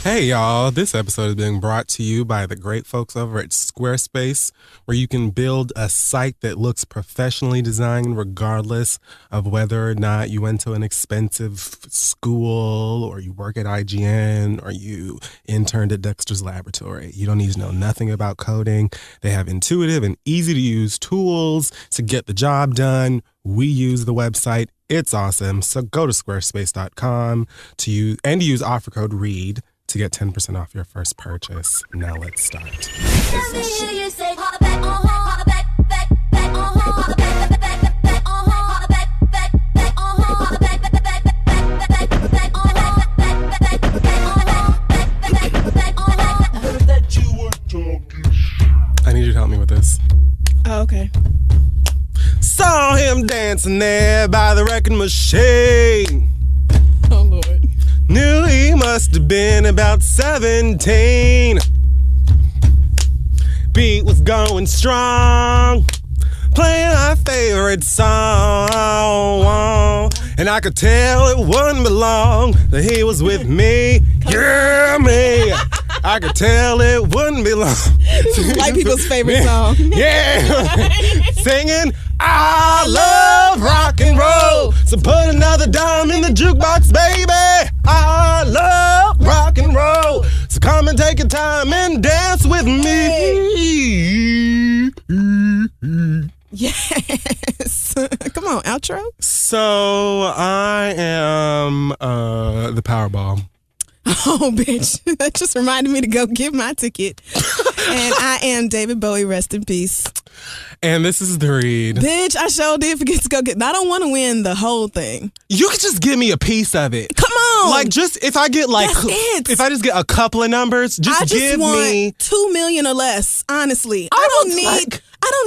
Hey y'all, this episode is being brought to you by the great folks over at Squarespace, where you can build a site that looks professionally designed regardless of whether or not you went to an expensive school or you work at IGN or you interned at Dexter's Laboratory. You don't need to know nothing about coding. They have intuitive and easy to use tools to get the job done. We use the website. It's awesome. So go to squarespace.com to use offer code REID to get 10% off your first purchase. Now let's start. I need you to help me with this. Oh, okay. Saw him dancing there by the wrecking machine. Oh, Lord. Knew he must have been about 17. Beat was going strong, playing our favorite song. And I could tell it wouldn't be long that he was with me. Yeah, me. I could tell it wouldn't be long. White people's favorite song. Yeah. Singing, I love rock and roll. So put another dime in the jukebox, baby. I love rock and roll. So come and take your time and dance with me. Yes. Come on, outro. So I am the Powerball. Oh, bitch. That just reminded me to go get my ticket. And I am David Bowie, rest in peace. And this is the Reid. Bitch, I sure did forget to go get. I don't want to win the whole thing. You could just give me a piece of it. Come on. Like, just if I get like, That's it. if I just get a couple of numbers, just I just give want me $2 million or less. Honestly, I don't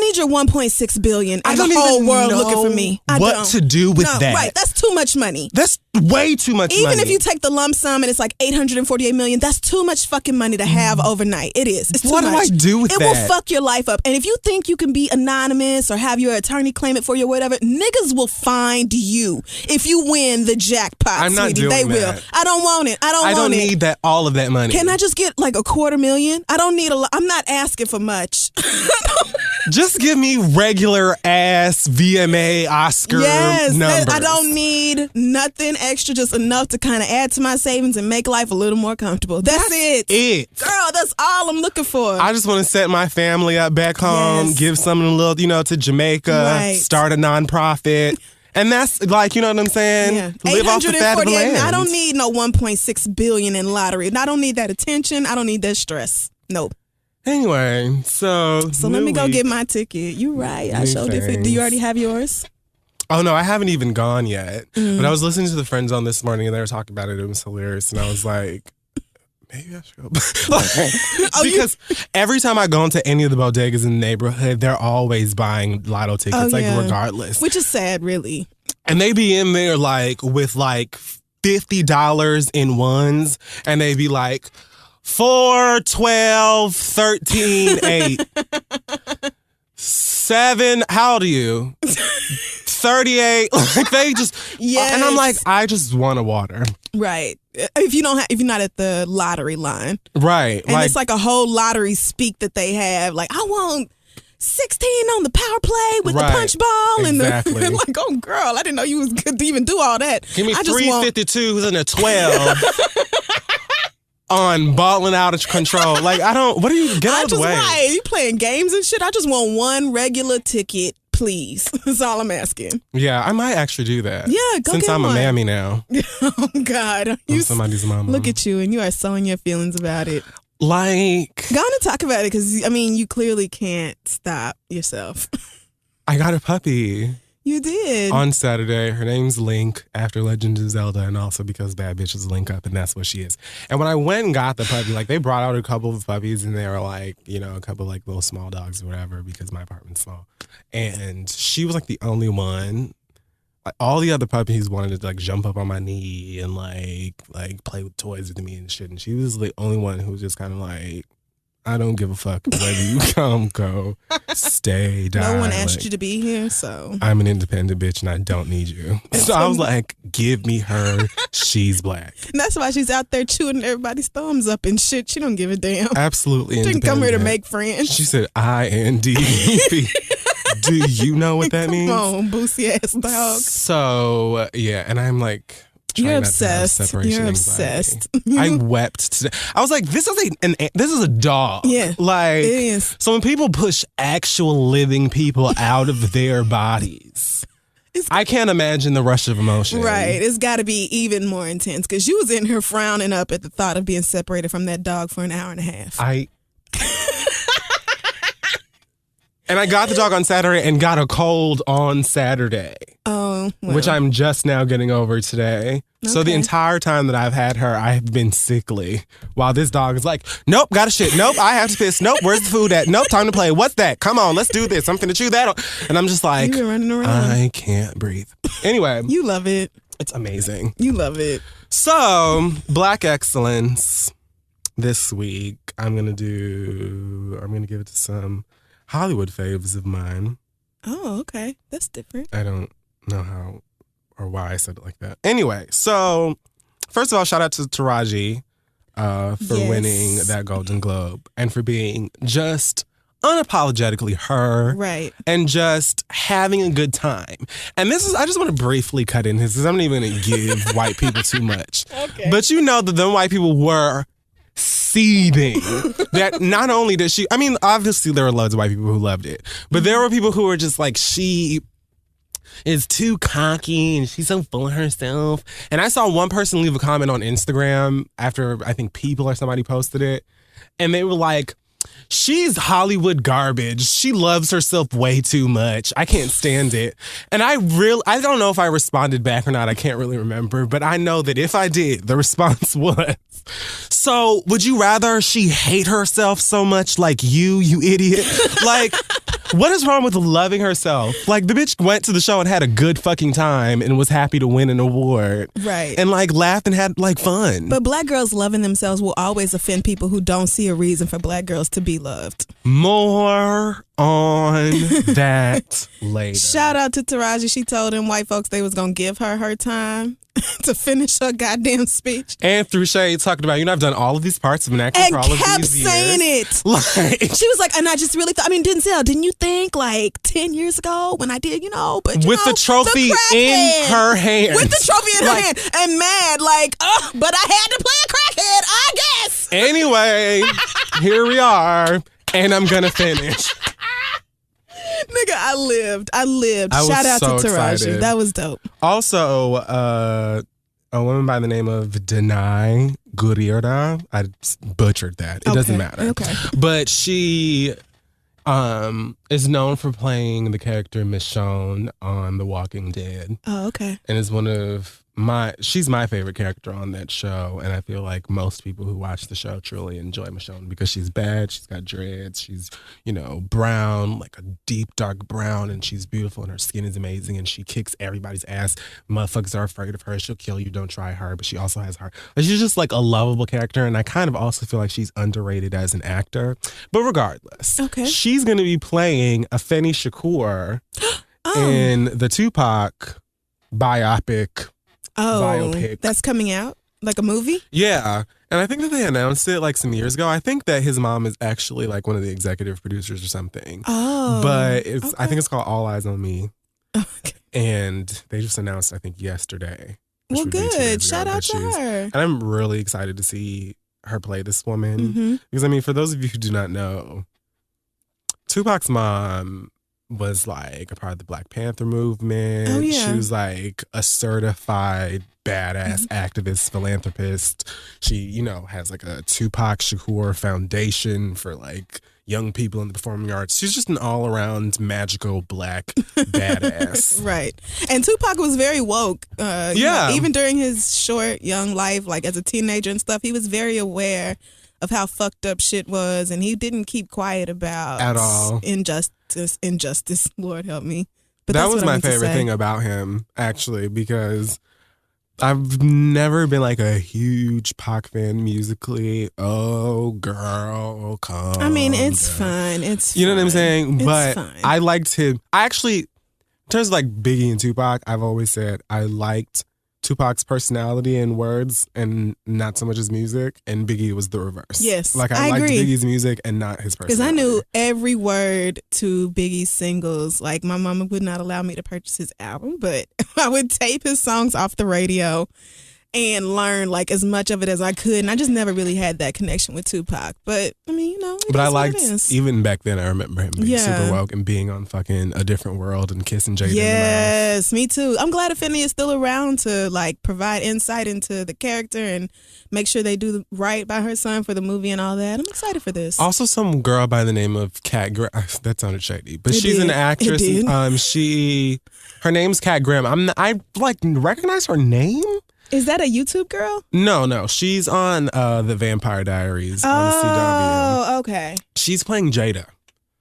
need your 1.6 billion. And the whole world looking for me. I what don't. to do with that? Right, that's too much money. That's way too much money. Even if you take the lump sum and it's like $848 million, that's too much fucking money to have overnight. It is. It's too much. What do I do with that? It will fuck your life up. And if you think you can be anonymous or have your attorney claim it for you or whatever, niggas will find you if you win the jackpot, I'm not sweetie. doing They that. will. I don't want it. I don't need that, all of that money. Can I just get like $250,000? I don't need a lot. I'm not asking for much. Just give me regular ass VMA Oscar numbers. I don't need nothing extra, just enough to kind of add to my savings and make life a little more comfortable. That's it. Girl, that's all I'm looking for. I just want to set my family up back home, Yes. give something a little, to Jamaica, Right. start a nonprofit. And that's like, you know what I'm saying? Yeah. Live off the fat of the land. I don't need no 1.6 billion in lottery. I don't need that attention. I don't need that stress. Nope. Anyway, so let me go get my ticket. You right. I sure did. Do you already have yours? Oh, no, I haven't even gone yet. But I was listening to the Friends on this morning and they were talking about it. It was hilarious. And I was like, maybe I should go. Because every time I go into any of the bodegas in the neighborhood, they're always buying lotto tickets, regardless. Which is sad, really. And they be in there with $50 in ones. And they be like, 4, 12, 13, 8. 7, how old are you? 38. Like they just, yes. And I'm like, I just want a water. Right. If you're not at the lottery line. Right. And it's like a whole lottery speak that they have. Like, I want 16 on the power play with the punch ball. Exactly. And like, oh, girl, I didn't know you was good to even do all that. Give me 352s and a 12. On balling out of control. Like, what are you, get out of the way. Right, you playing games and shit. I just want one regular ticket, please. That's all I'm asking. Yeah, I might actually do that. Yeah, go Since get I'm one. a mammy now. Oh, God. I'm somebody's mama. Look at you, and you are sowing your feelings about it. Like. Go on and talk about it, because, you clearly can't stop yourself. I got a puppy. You did. On Saturday. Her name's Link, after Legend of Zelda, and also because bad bitches link up, and that's what she is. And when I went and got the puppy, they brought out a couple of puppies, and they were a couple little small dogs or whatever, because my apartment's small. And she was the only one. Like, all the other puppies wanted to jump up on my knee and play with toys with me and shit. And she was the only one who was just kind of I don't give a fuck whether you come, go, stay, die. No one asked you to be here, so. I'm an independent bitch and I don't need you. So I was like, give me her. She's black. And that's why she's out there chewing everybody's thumbs up and shit. She don't give a damn. Absolutely She didn't independent. come here to make friends. She said, INDP. Do you know what that means? Come on, boosie ass dog. So, yeah. And I'm like... You're obsessed. You're obsessed. I wept today. I was like, this is a dog. Yeah, like, it is. So when people push actual living people out of their bodies, I can't imagine the rush of emotion. Right. It's got to be even more intense because you was in here frowning up at the thought of being separated from that dog for an hour and a half. And I got the dog on Saturday and got a cold on Saturday. Oh, well. Which I'm just now getting over today. Okay. So the entire time that I've had her, I have been sickly. While this dog is like, nope, gotta shit. Nope, I have to piss. Nope, where's the food at? Nope, time to play. What's that? Come on, let's do this. I'm finna chew that on. And I'm just like, you're running around. I can't breathe. Anyway. You love it. It's amazing. You love it. So, Black Excellence this week. I'm gonna give it to some Hollywood faves of mine. Oh, okay. That's different. I don't know how or why I said it like that. Anyway, so first of all, shout out to Taraji for winning that Golden Globe and for being just unapologetically her. Right. And just having a good time. And I just want to briefly cut in this because I'm not even going to give white people too much. Okay. But you know that the white people were seething that not only did she, I mean, obviously there were loads of white people who loved it, but there were people who were just like, she is too cocky and she's so full of herself. And I saw one person leave a comment on Instagram after I think People or somebody posted it, and they were like, she's Hollywood garbage. She loves herself way too much. I can't stand it. And I don't know if I responded back or not. I can't really remember. But I know that if I did, the response was, so would you rather she hate herself so much like you idiot? Like, what is wrong with loving herself? Like, the bitch went to the show and had a good fucking time and was happy to win an award. Right. And like laughed and had like fun. But black girls loving themselves will always offend people who don't see a reason for black girls to be loved. More on that later. Shout out to Taraji. She told them white folks they was going to give her time to finish her goddamn speech. And through shade talking about, I've done all of these parts of an actor for all of these years. And kept saying it. Like, she was like, and I just really thought, Denzel, didn't you think like 10 years ago when I did, but with the trophy in her hand. With the trophy in her hand. And mad like, but I had to play a crackhead, I guess. Anyway, here we are. And I'm going to finish. Nigga, I lived. Shout out to Taraji. Excited. That was dope. Also, a woman by the name of Denai Gurira. I butchered that. It doesn't matter. Okay. But she is known for playing the character Michonne on The Walking Dead. Oh, okay. And is she's my favorite character on that show, and I feel like most people who watch the show truly enjoy Michonne because she's bad, she's got dreads, she's, brown, like a deep dark brown, and she's beautiful and her skin is amazing and she kicks everybody's ass. Motherfuckers are afraid of her. She'll kill you, don't try her, but she also has heart. But she's just like a lovable character, and I kind of also feel like she's underrated as an actor. But regardless, okay, she's going to be playing Afeni Shakur in the Tupac biopic. Biopic. That's coming out? Like a movie? Yeah. And I think that they announced it like some years ago. I think that his mom is actually like one of the executive producers or something. Oh. But I think it's called All Eyes on Me. Okay. And they just announced, I think, yesterday. Well, good. Shout out to her. And I'm really excited to see her play this woman. Mm-hmm. Because, for those of you who do not know, Tupac's mom was like a part of the Black Panther movement. Oh, yeah. She was like a certified badass activist, philanthropist. She, has like a Tupac Shakur Foundation for like young people in the performing arts. She's just an all-around magical black badass. Right. And Tupac was very woke. Yeah. Even during his short, young life, like as a teenager and stuff, he was very aware of how fucked up shit was, and he didn't keep quiet about at all injustice. Lord help me. But that was my favorite thing about him, actually, because I've never been like a huge Pac fan musically. Oh, girl, come. I mean, it's down. fine. It's You know what I'm saying? It's but fine. I liked him. I actually, in terms of like Biggie and Tupac, I've always said I liked Tupac's personality and words and not so much his music, and Biggie was the reverse. Yes, like I liked agree. Biggie's music and not his personality. Because I knew every word to Biggie's singles. Like, my mama would not allow me to purchase his album, but I would tape his songs off the radio and learn like as much of it as I could. And I just never really had that connection with Tupac. But I mean, But I liked, even back then, I remember him being super woke and being on fucking A Different World and kissing Jada in the mouth. Yes, me too. I'm glad Affinity is still around to like provide insight into the character and make sure they do right by her son for the movie and all that. I'm excited for this. Also, some girl by the name of Kat Graham. That sounded shady, but It she's did. an actress. It did. Her name's Kat Graham. I like recognize her name. Is that a YouTube girl? No. She's on the Vampire Diaries on CW. Oh, okay. She's playing Jada.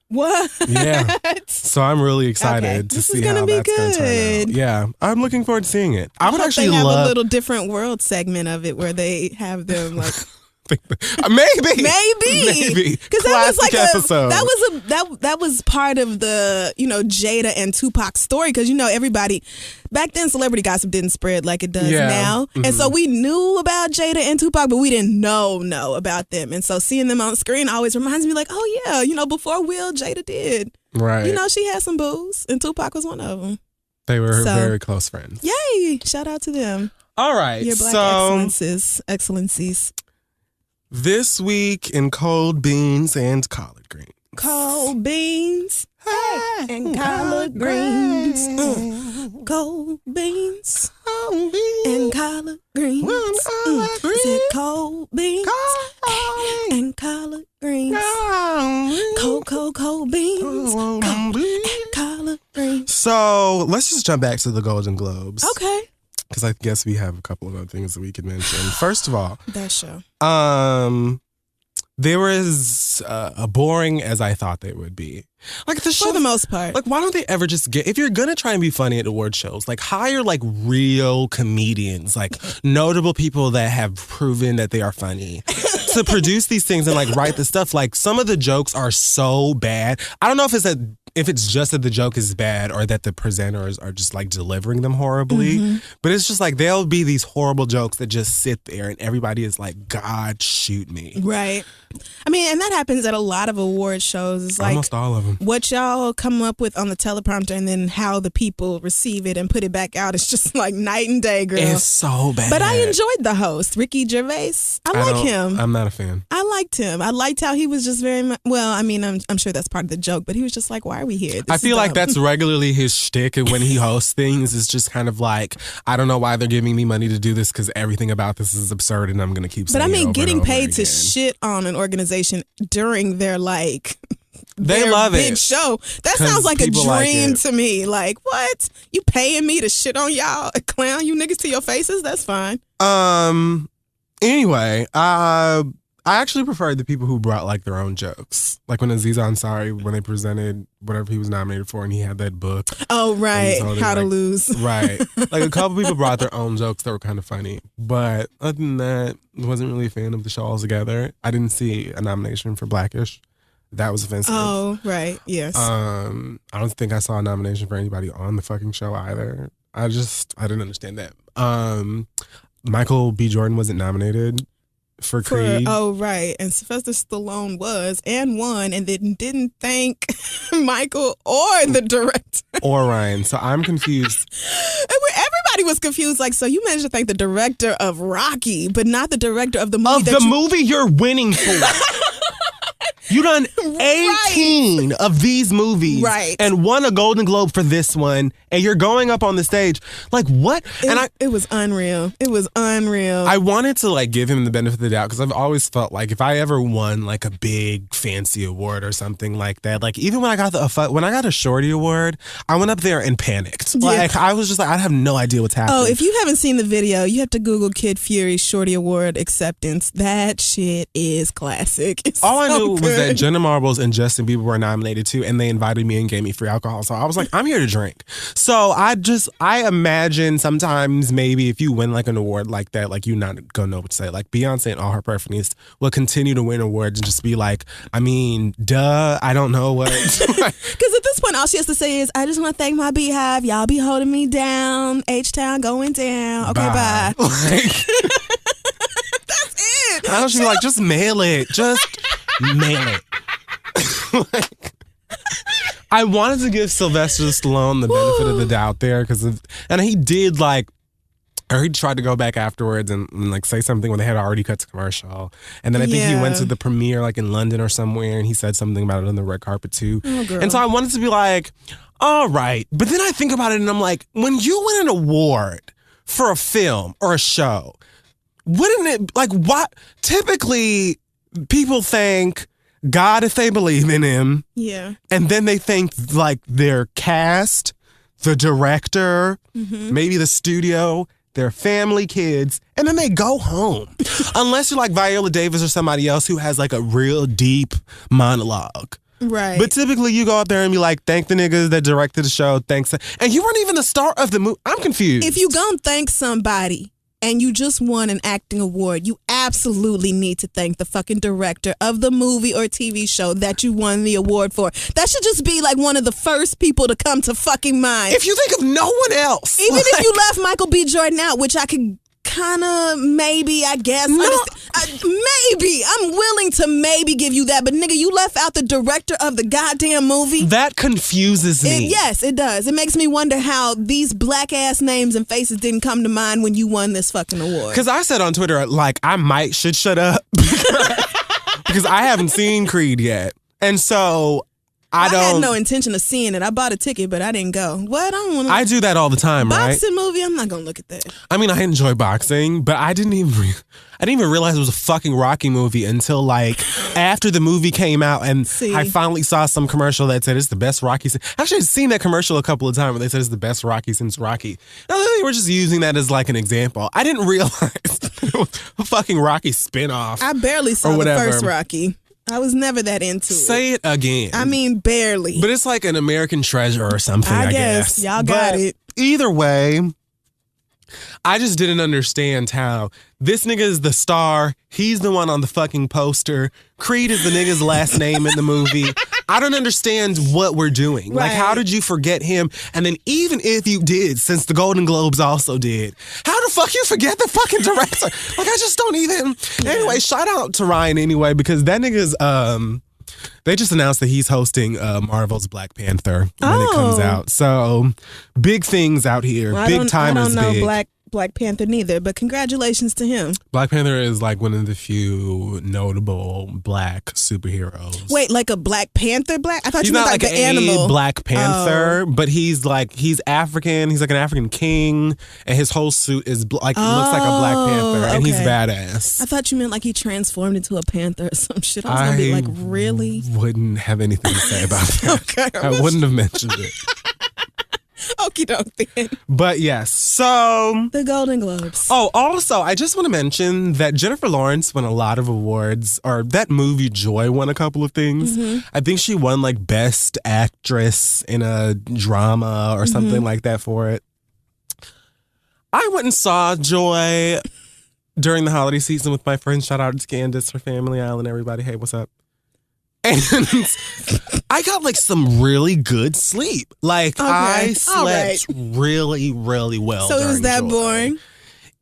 What? Yeah. So I'm really excited to see how that's going to turn out. Yeah, I'm looking forward to seeing it. I would actually they have love a little different world segment of it where they have them like maybe because that was like episode. that was part of the Jada and Tupac story, because everybody back then celebrity gossip didn't spread like it does now, and so we knew about Jada and Tupac, but we didn't know about them, and so seeing them on screen always reminds me like, oh yeah, before Will, Jada did right. She had some boos and Tupac was one of them. They were very close friends. Yay! Shout out to them. All right, your black excellencies. This week in cold beans and collard greens. Cold beans and collard greens. Cold beans and collard greens. Is it cold beans and collard greens? Cold beans and collard greens. So let's just jump back to the Golden Globes. Okay. Because I guess we have a couple of other things that we could mention. First of all, that show. They were as boring as I thought they would be. Like the show, for the most part. Like, why don't they ever just if you're gonna try and be funny at award shows, like hire like real comedians, like notable people that have proven that they are funny to produce these things and like write the stuff. Like some of the jokes are so bad. I don't know if it's just that the joke is bad or that the presenters are just like delivering them horribly. But it's just like there'll be these horrible jokes that just sit there and everybody is like, God, shoot me. Right. I mean, and that happens at a lot of award shows. It's like almost all of them. What y'all come up with on the teleprompter and then how the people receive it and put it back out, it's just like night and day, girl. It's so bad. But I enjoyed the host, Ricky Gervais. I like him. I'm not a fan. I liked him. I liked how he was just very much, well, I mean, I'm sure that's part of the joke, but he was just like, why are we here? I feel like that's regularly his shtick, and when he hosts things, it's just kind of like, I don't know why they're giving me money to do this because everything about this is absurd and I'm going to keep saying it. But I mean, getting paid to again. Shit on an organization during their like they their love big it. show. That sounds like a dream to me. Like, what? You paying me to shit on y'all, clown you niggas to your faces? That's fine. Anyway, I actually preferred the people who brought like their own jokes. Like when Aziz Ansari, when they presented whatever he was nominated for and he had that book. Oh, right. How to Lose. Right. Like a couple people brought their own jokes that were kind of funny. But other than that, I wasn't really a fan of the show altogether. I didn't see a nomination for Blackish. That was offensive. Oh, right. Yes. I don't think I saw a nomination for anybody on the fucking show either. I didn't understand that. Michael B. Jordan wasn't nominated for Creed. Oh, right. And Sylvester Stallone was and won and then didn't thank Michael or the director. Or Ryan. So I'm confused. Everybody was confused. Like, so you managed to thank the director of Rocky, but not the director of the movie. Movie you're winning for. You done 18 of these movies and won a Golden Globe for this one, and you're going up on the stage. Like, what? It was unreal. It was unreal. I wanted to, like, give him the benefit of the doubt because I've always felt like if I ever won, like, a big fancy award or something like that, like, even when I got a Shorty Award, I went up there and panicked. Like, I was just like, I have no idea what's happening. Oh, if you haven't seen the video, you have to Google Kid Fury Shorty Award acceptance. That shit is classic. It's all I knew was that Jenna Marbles and Justin Bieber were nominated too, and they invited me and gave me free alcohol. So I was like, I'm here to drink. So I imagine sometimes maybe if you win like an award like that, like you're not gonna know what to say. Like Beyonce and all her perfectionists will continue to win awards and just be like, I mean, duh, I don't know what. Because at this point, all she has to say is, I just want to thank my beehive. Y'all be holding me down. H-Town going down. Okay, bye. Like, that's it. I don't she be like, just mail it. Just mail it. Like, I wanted to give Sylvester Stallone the benefit of the doubt there and he did or he tried to go back afterwards and like say something when they had already cut to commercial. And then I think he went to the premiere like in London or somewhere and he said something about it on the red carpet too. Oh, girl. And so I wanted to be like, all right. But then I think about it and I'm like, when you win an award for a film or a show, wouldn't it, like, what? Typically, people thank God if they believe in him. Yeah. And then they thank, like, their cast, the director, maybe the studio, their family, kids, and then they go home. Unless you're like Viola Davis or somebody else who has, like, a real deep monologue. Right. But typically you go out there and be like, thank the niggas that directed the show, thanks. And you weren't even the star of the movie. I'm confused. If you gonna thank somebody and you just won an acting award, you absolutely need to thank the fucking director of the movie or TV show that you won the award for. That should just be like one of the first people to come to fucking mind. If you think of no one else. Even if you left Michael B. Jordan out, which I could kind of maybe, I guess. Maybe. I'm willing to maybe give you that. But nigga, you left out the director of the goddamn movie. That confuses me. Yes, it does. It makes me wonder how these black ass names and faces didn't come to mind when you won this fucking award. Because I said on Twitter, like, I should shut up. Because I haven't seen Creed yet. And so I had no intention of seeing it. I bought a ticket, but I didn't go. What? I don't want to. I do that all the time, right? Boxing movie? I'm not going to look at that. I mean, I enjoy boxing, but I didn't even realize it was a fucking Rocky movie until like after the movie came out and I finally saw some commercial that said it's the best Rocky. Actually, I've seen that commercial a couple of times where they said it's the best Rocky since Rocky. Now, they were just using that as like an example. I didn't realize it was a fucking Rocky spinoff. I barely saw the first Rocky. I was never that into it. Say it again. I mean, barely. But it's like an American Treasure or something, I guess. Y'all got it. Either way, I just didn't understand how this nigga is the star. He's the one on the fucking poster. Creed is the nigga's last name in the movie. I don't understand what we're doing. Right. Like, how did you forget him? And then even if you did, since the Golden Globes also did, how the fuck you forget the fucking director? Like, I just don't even. Anyway, shout out to Ryan anyway, because that nigga's, they just announced that he's hosting Marvel's Black Panther when it comes out. So, big things out here. Well, big timers. I don't know Black Panther neither, but congratulations to him. Black Panther is like one of the few notable black superheroes. Wait, like a Black Panther black? I thought you meant like the animal. Black Panther, but he's African. He's like an African king, and his whole suit is looks like a Black Panther, and he's badass. I thought you meant like he transformed into a panther or some shit. I was gonna be like, really? Wouldn't have anything to say about that. I wouldn't have mentioned it. Okie doke then. But yes, so the Golden Globes. Oh, also, I just want to mention that Jennifer Lawrence won a lot of awards, or that movie Joy won a couple of things. I think she won like Best Actress in a Drama or something like that for it. I went and saw Joy during the holiday season with my friends. Shout out to Candace, her family, Alan, everybody. Hey, what's up? And I got like some really good sleep. Like I slept really, really well. So it was that boring?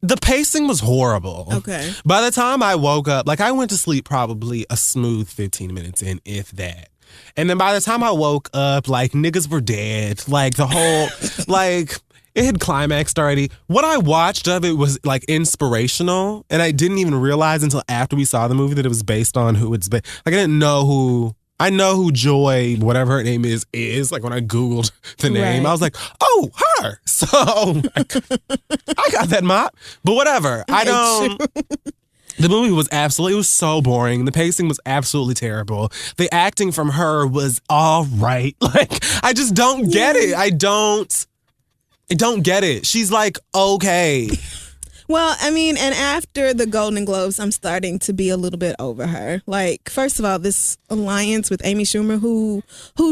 The pacing was horrible. Okay. By the time I woke up, like I went to sleep probably a smooth 15 minutes in, if that. And then by the time I woke up, like niggas were dead. Like the whole, like it had climaxed already. What I watched of it was like inspirational, and I didn't even realize until after we saw the movie that it was based on who it's based. Like I didn't know who. I know who Joy, whatever her name is. Like when I Googled the name, I was like, oh, her. So I got that mop. But whatever. The movie was it was so boring. The pacing was absolutely terrible. The acting from her was all right. Like, I just don't get it. I don't get it. She's like, okay. Well, I mean, and after the Golden Globes, I'm starting to be a little bit over her. Like, first of all, this alliance with Amy Schumer, who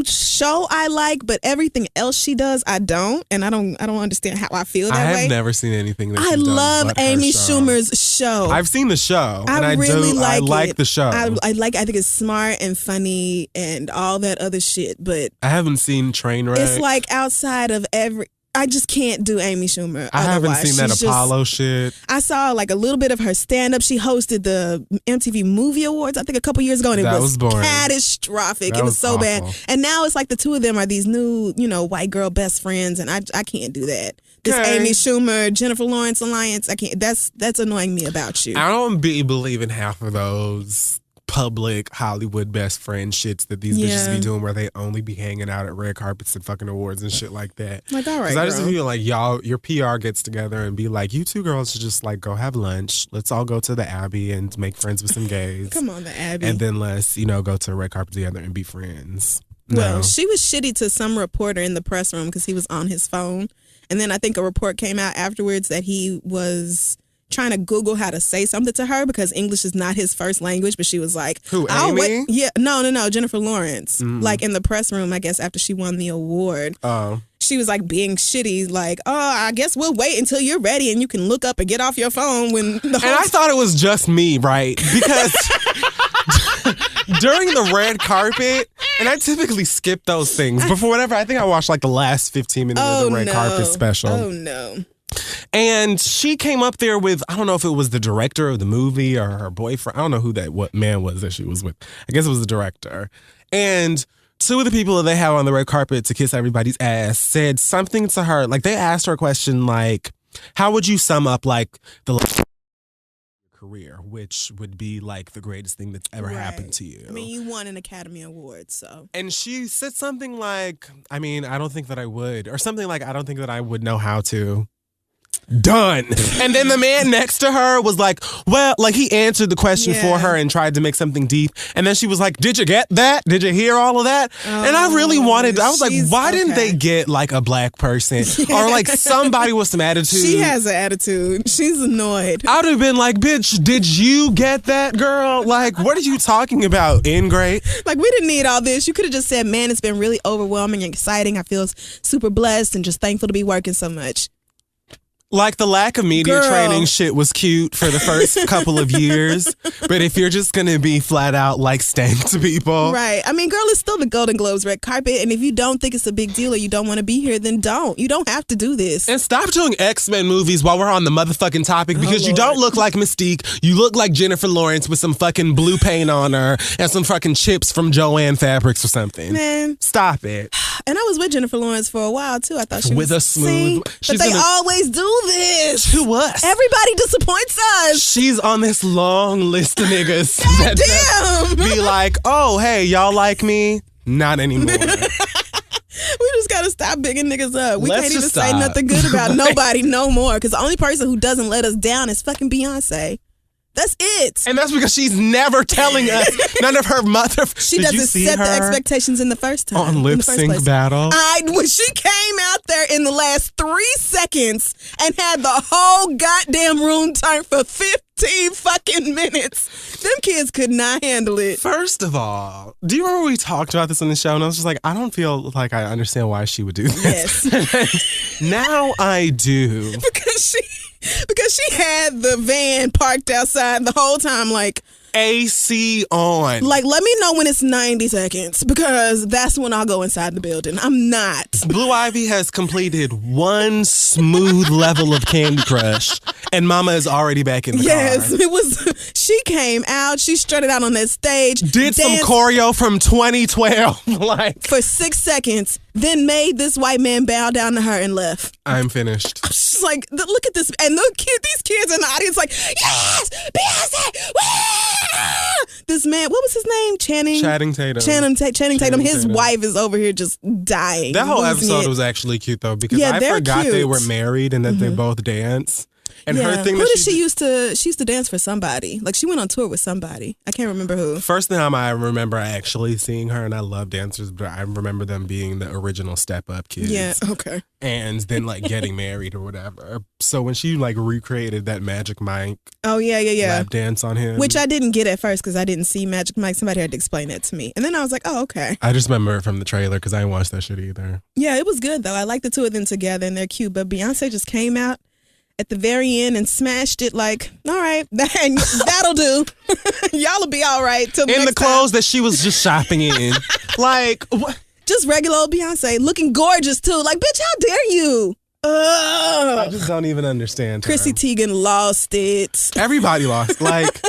show I like, but everything else she does, I don't, and I don't understand how I feel that way. I have never seen anything that I she's done love but Amy her show. Schumer's show. I've seen the show. I really like it. I like the show. I think it's smart and funny and all that other shit, but I haven't seen Trainwreck. it's like outside of I just can't do Amy Schumer. I haven't seen that Apollo shit. I saw like a little bit of her stand-up. She hosted the MTV Movie Awards, I think a couple years ago, and it was catastrophic. It was so awful. bad. And now it's like the two of them are these new, white girl best friends, and I can't do that. This Amy Schumer, Jennifer Lawrence alliance, I can't. That's annoying me about you. I don't believe in half of those public Hollywood best friend shits that these bitches be doing, where they only be hanging out at red carpets and fucking awards and shit like that. Like, all right, because I just feel like your PR gets together and be like, you two girls should just like go have lunch. Let's all go to the Abbey and make friends with some gays. Come on, the Abbey. And then let's go to the red carpet together and be friends. Well, she was shitty to some reporter in the press room because he was on his phone, and then I think a report came out afterwards that he was trying to Google how to say something to her because English is not his first language, but she was like, who, Amy? Yeah, no, Jennifer Lawrence. Like in the press room, I guess after she won the award. Oh. She was like being shitty, like, oh, I guess we'll wait until you're ready and you can look up and get off your phone when the And I thought it was just me, right? Because during the red carpet, and I typically skip those things, but for whatever, I think I watched like the last 15 minutes of the red carpet special. Oh, no. And she came up there with, I don't know if it was the director of the movie or her boyfriend. I don't know what man was that she was with. I guess it was the director. And two of the people that they have on the red carpet to kiss everybody's ass said something to her. Like, they asked her a question like, how would you sum up like the career, which would be like the greatest thing that's ever happened to you? I mean, you won an Academy Award, so. And she said something like, I mean, I don't think that I would, or something like, I don't think that I would know how to. Done. And then the man next to her was like, well, like he answered the question for her and tried to make something deep. And then she was like, did you get that? Did you hear all of that? And I really wanted, I was like, why didn't they get like a black person or like somebody with some attitude? She has an attitude. She's annoyed. I would have been like, bitch, did you get that, girl? Like, what are you talking about, ingrate? Like, we didn't need all this. You could have just said, man, it's been really overwhelming and exciting. I feel super blessed and just thankful to be working so much. Like, the lack of media training shit was cute for the first couple of years. But if you're just going to be flat out like stank to people. Right. I mean, girl, it's still the Golden Globes red carpet. And if you don't think it's a big deal or you don't want to be here, then don't. You don't have to do this. And stop doing X-Men movies while we're on the motherfucking topic, because you don't look like Mystique. You look like Jennifer Lawrence with some fucking blue paint on her and some fucking chips from Joanne Fabrics or something. Man. Stop it. And I was with Jennifer Lawrence for a while, too. I thought she was with a smooth. But they always do this. To us. Everybody disappoints us. She's on this long list of niggas damn. Be like, oh, hey, y'all like me? Not anymore. We just gotta stop bigging niggas up. We can't even say nothing good about nobody no more, because the only person who doesn't let us down is fucking Beyonce. That's it. And that's because she's never telling us. None of her mother. She doesn't set the expectations in the first time. On Lip Sync Battle. When she came out there in the last 3 seconds and had the whole goddamn room turned for 15 fucking minutes. Them kids could not handle it. First of all, do you remember we talked about this on the show? And I was just like, I don't feel like I understand why she would do this. Yes. Now I do. Because she had the van parked outside the whole time, like AC on. Like, let me know when it's 90 seconds, because that's when I'll go inside the building. I'm not. Blue Ivy has completed one smooth level of Candy Crush, and Mama is already back in the car. Yes, it was. She came out. She strutted out on that stage. Did some choreo from 2012, like for 6 seconds. Then made this white man bow down to her and left. I'm finished. She's like, look at this. And these kids in the audience like, yes, Beyonce. Wah! This man, what was his name? Channing Tatum. Channing Tatum. His wife is over here just dying. That whole episode was actually cute, though, because I forgot they were married and that they both dance. And her thing who did she used to dance for somebody. Like she went on tour with somebody. I can't remember who. First time I remember actually seeing her, and I love dancers, but I remember them being the original Step Up kids. Yeah, okay. And then like getting married or whatever. So when she like recreated that Magic Mike lap dance on him. Which I didn't get at first because I didn't see Magic Mike. Somebody had to explain that to me. And then I was like, oh, okay. I just remember it from the trailer because I didn't watch that shit either. Yeah, it was good though. I like the two of them together and they're cute. But Beyonce just came out at the very end and smashed it like, all right, that'll do. Y'all will be all right till in next the clothes time. that she was just shopping in. Like, what? Just regular old Beyonce, looking gorgeous too. Like, bitch, how dare you? I just don't even understand her. Chrissy Teigen lost it. Everybody lost. Like,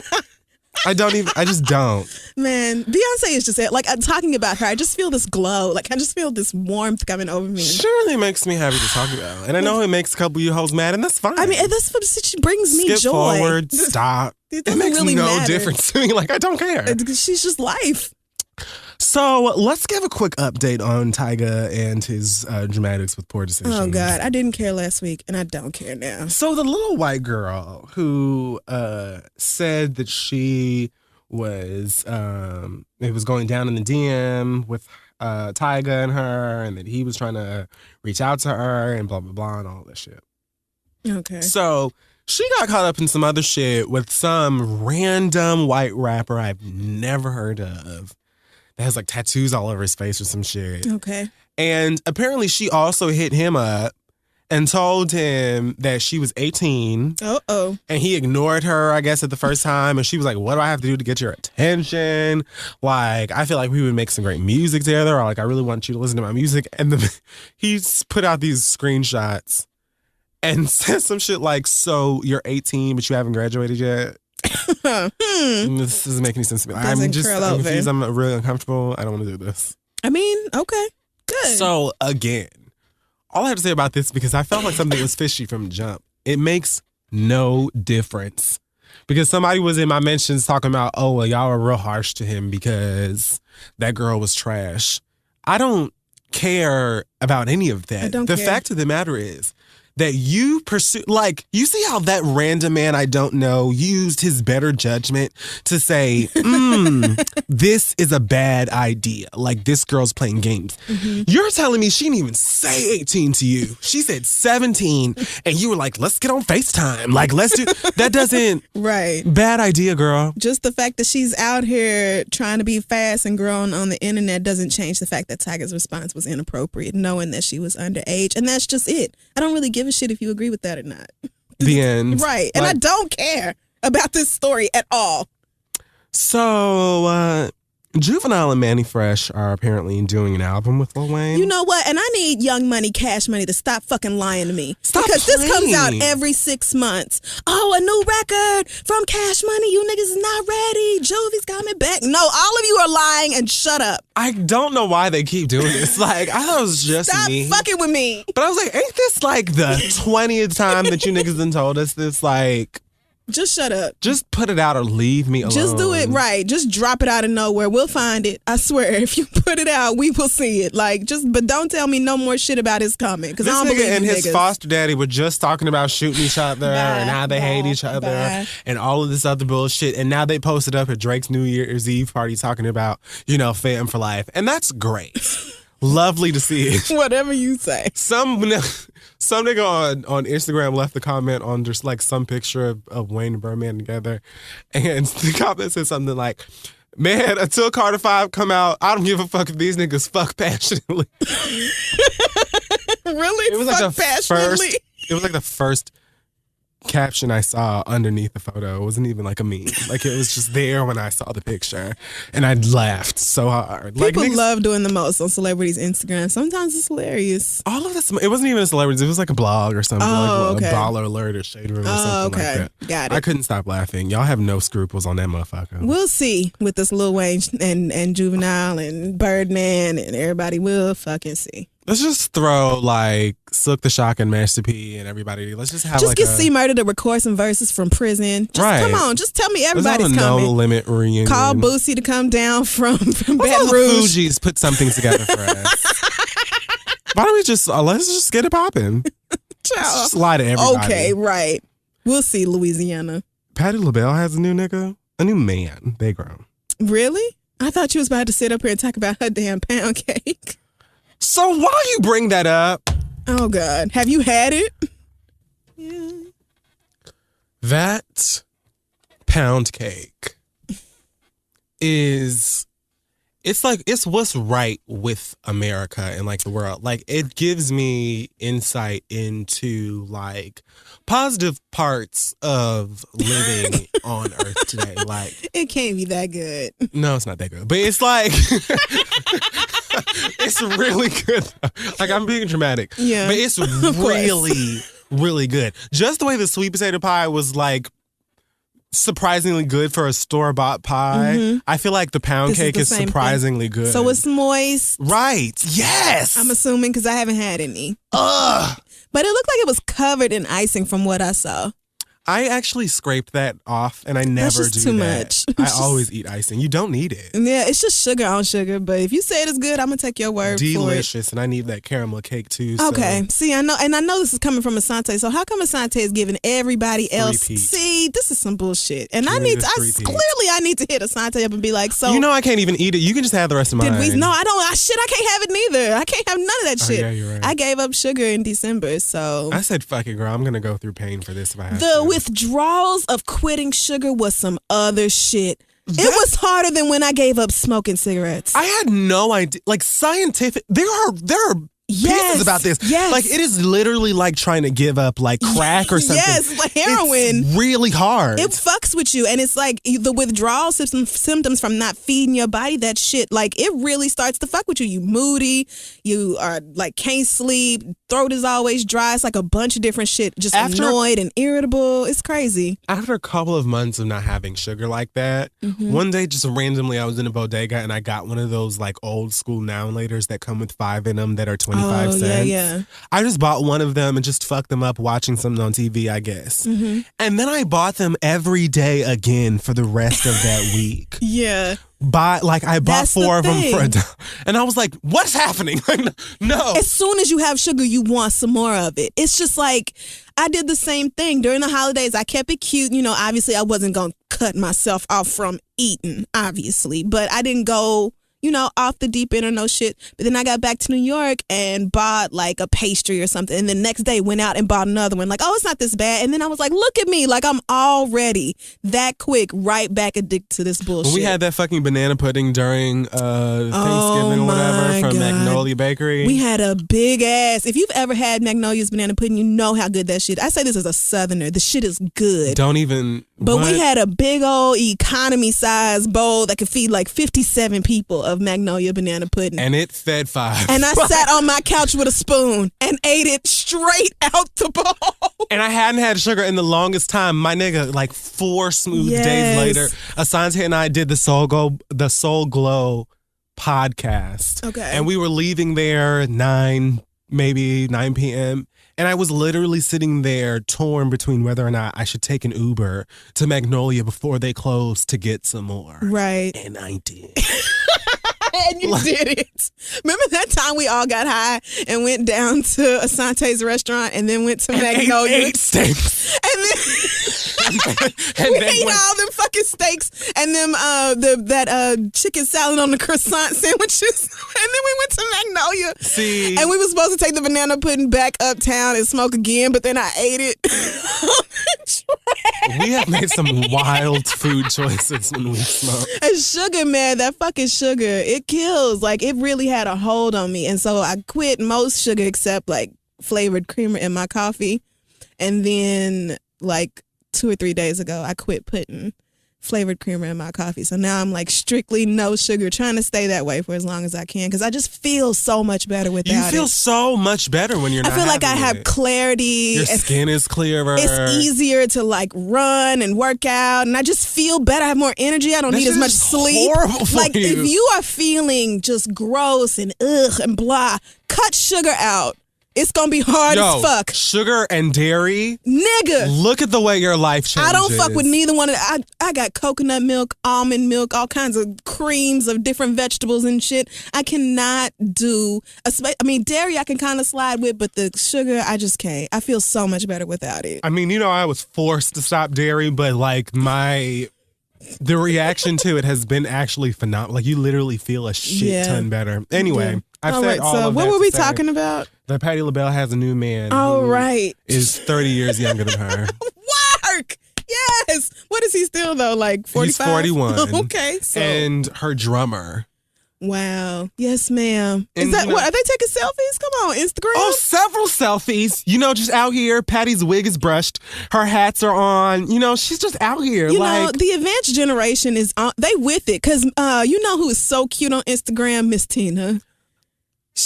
I just don't. Man, Beyonce is just like, I'm talking about her. I just feel this glow. Like, I just feel this warmth coming over me. Surely makes me happy to talk about. And I know it makes a couple of you hoes mad, and that's fine. I mean, that's what she brings me Skip joy. forward, stop. It makes really no matter. difference to me. Like, I don't care. She's just life. So let's give a quick update on Tyga and his dramatics with poor decisions. Oh, God. I didn't care last week, and I don't care now. So the little white girl who said that she was, it was going down in the DM with Tyga and her, and that he was trying to reach out to her and blah, blah, blah, and all that shit. Okay. So she got caught up in some other shit with some random white rapper I've never heard of. That has like tattoos all over his face or some shit. Okay. And apparently she also hit him up and told him that she was 18. Uh-oh. And he ignored her, I guess, at the first time. And she was like, what do I have to do to get your attention? Like, I feel like we would make some great music together. Or like, I really want you to listen to my music. And he's put out these screenshots and said some shit like, so you're 18, but you haven't graduated yet? This doesn't make any sense to me. I'm confused. I'm really uncomfortable. I don't want to do this. I mean, okay, good. So again, all I have to say about this, because I felt like something was fishy from the jump. It makes no difference because somebody was in my mentions talking about, oh, well, y'all were real harsh to him because that girl was trash. I don't care about any of that. The fact of the matter is that you pursue, like, you see how that random man I don't know used his better judgment to say, this is a bad idea. Like, this girl's playing games. Mm-hmm. You're telling me she didn't even say 18 to you. She said 17, and you were like, let's get on FaceTime. Like, let's do, that doesn't, right. Bad idea, girl. Just the fact that she's out here trying to be fast and grown on the internet doesn't change the fact that Tyga's response was inappropriate, knowing that she was underage. And that's just it. I don't really give a shit if you agree with that or not. The end. Right. And I don't care about this story at all. So, Juvenile and Manny Fresh are apparently doing an album with Lil Wayne. You know what? And I need Young Money, Cash Money to stop fucking lying to me. Stop because playing. This comes out every 6 months. Oh, a new record from Cash Money. You niggas is not ready. Juvie's coming back. No, all of you are lying and shut up. I don't know why they keep doing this. Like, I thought it was just Stop me. fucking with me. But I was like, ain't this like the 20th time that you niggas done told us this? Like, just shut up. Just put it out or leave me alone. Just do it right. Just drop it out of nowhere. We'll find it. I swear. If you put it out, we will see it. Like, but don't tell me no more shit about his coming. Because I don't believe and you his niggas. Foster daddy were just talking about shooting each other and how they hate each other and all of this other bullshit. And now they posted up at Drake's New Year's Eve party talking about, fam for life. And that's great. Lovely to see it. Whatever you say. Some nigga on Instagram left a comment on just like some picture of Wayne and Birdman together. And the comment said something like, man, until Carter 5 come out, I don't give a fuck if these niggas fuck passionately. Really? It was like the first caption I saw underneath the photo. It wasn't even like a meme. Like, it was just there when I saw the picture, and I laughed so hard. People like, love doing the most on celebrities' Instagram. Sometimes it's hilarious. All of this, it wasn't even a celebrity. It was like a blog or something, okay. A Baller Alert or Shade Room or something like that. Got it. I couldn't stop laughing. Y'all have no scruples on that motherfucker. We'll see with this Lil Wayne and Juvenile and Birdman and everybody. We'll fucking see. Let's just throw like Silk the Shock and Master P and everybody. Let's just have get C Murder to record some verses from prison. Come on, just tell me everybody's coming. No Limit reunion. Call Boosie to come down from Baton Rouge. The Fugees put something together for us. Why don't we let's just get it popping? Let's just lie to everybody. Okay, right. We'll see, Louisiana. Patti LaBelle has a new nigga, a new man. They grown. Really? I thought you was about to sit up here and talk about her damn pound cake. So why you bring that up? Oh, God. Have you had it? Yeah. That pound cake is... It's like, it's what's right with America and like the world. Like, it gives me insight into like positive parts of living on Earth today. Like, it can't be that good. No, it's not that good. But it's like, it's really good. Like, I'm being dramatic. Yeah. But it's really, really good. Just the way the sweet potato pie was like, surprisingly good for a store-bought pie. Mm-hmm. I feel like the pound cake is surprisingly good. So it's moist. Right. Yes. I'm assuming because I haven't had any. Ugh. But it looked like it was covered in icing from what I saw. I actually scraped that off, and I never do too that. Much. I always eat icing. You don't need it. Yeah, it's just sugar on sugar. But if you say it is good, I'm gonna take your word for it. Delicious, and I need that caramel cake too. Okay. So. See, I know this is coming from Asante. So how come Asante is giving everybody else? See, this is some bullshit. And I need to hit Asante up and be like, so you know I can't even eat it. You can just have the rest of mine. No, I don't. I can't have it neither. I can't have none of that shit. Yeah, you're right. I gave up sugar in December, so I said, "Fuck it, girl. I'm gonna go through pain for this if I have to." The withdrawals of quitting sugar was some other shit. It was harder than when I gave up smoking cigarettes. I had no idea. Like, scientific, there are pieces about this. Yes. Like, it is literally like trying to give up like crack or something. Yes, like heroin. It's really hard. It fucks with you. And it's like the withdrawal symptoms from not feeding your body that shit. Like, it really starts to fuck with you. You moody. You are like can't sleep. Throat is always dry. It's like a bunch of different shit. Just annoyed and irritable. It's crazy. After a couple of months of not having sugar like that, one day just randomly I was in a bodega and I got one of those like old school Now and Laters that come with 5 in them that are 25 cents. Yeah. I just bought one of them and just fucked them up watching something on TV, I guess. And then I bought them every day again for the rest of that week. Yeah. I bought 4 of them and I was like, what's happening? No. As soon as you have sugar, you want some more of it. It's just like, I did the same thing during the holidays. I kept it cute. You know, obviously I wasn't going to cut myself off from eating, obviously, but I didn't go, you know, off the deep end or no shit. But then I got back to New York and bought like a pastry or something. And the next day went out and bought another one. Like, oh, it's not this bad. And then I was like, look at me. Like, I'm already that quick right back addicted to this bullshit. When we had that fucking banana pudding during Thanksgiving or whatever from Magnolia Bakery. We had a big ass. If you've ever had Magnolia's banana pudding, you know how good that shit. I say this as a Southerner. The shit is good. Don't even. But we had a big old economy size bowl that could feed like 57 people of Magnolia banana pudding. And it fed 5. And I sat on my couch with a spoon and ate it straight out the bowl. And I hadn't had sugar in the longest time. My nigga, like 4 smooth days later, Asante and I did the Soul Glow podcast. Okay. And we were leaving there 9 p.m. And I was literally sitting there torn between whether or not I should take an Uber to Magnolia before they closed to get some more. Right. And I did. And you did it. Remember that time we all got high and went down to Asante's restaurant and then went to Magnolia? Ate steaks. And then we ate all them fucking steaks and them that chicken salad on the croissant sandwiches. And then we went to Magnolia. See. And we were supposed to take the banana pudding back uptown and smoke again, but then I ate it. We have made some wild food choices when we smoke. And sugar, man, that fucking sugar, it kills. Like, it really had a hold on me. And so I quit most sugar except like flavored creamer in my coffee. And then like 2 or 3 days ago, I quit putting flavored creamer in my coffee. So now I'm like strictly no sugar, trying to stay that way for as long as I can because I just feel so much better without it. You feel so much better when you're not I feel like I having have it. Clarity. Your skin is clearer. It's easier to like run and work out and I just feel better. I have more energy. I don't need as much sleep. Horrible for like you. If you are feeling just gross and ugh and blah, cut sugar out. It's gonna be hard as fuck. Sugar and dairy, nigga. Look at the way your life changes. I don't fuck with neither one of them. I got coconut milk, almond milk, all kinds of creams of different vegetables and shit. I cannot do. Dairy I can kind of slide with, but the sugar I just can't. I feel so much better without it. I mean, I was forced to stop dairy, but like the reaction to it has been actually phenomenal. Like, you literally feel a shit ton better. Anyway, I've said all of that. What were we talking about? That Patti LaBelle has a new man. Oh, right. Is 30 years younger than her. Work! Yes! What is he still, though? Like 45? He's 41. Okay. So. And her drummer. Wow. Yes, ma'am. Is that what? Are they taking selfies? Come on, Instagram. Oh, several selfies. Just out here. Patty's wig is brushed. Her hats are on. She's just out here. The advanced generation is on. They with it. Because you know who is so cute on Instagram? Miss Tina.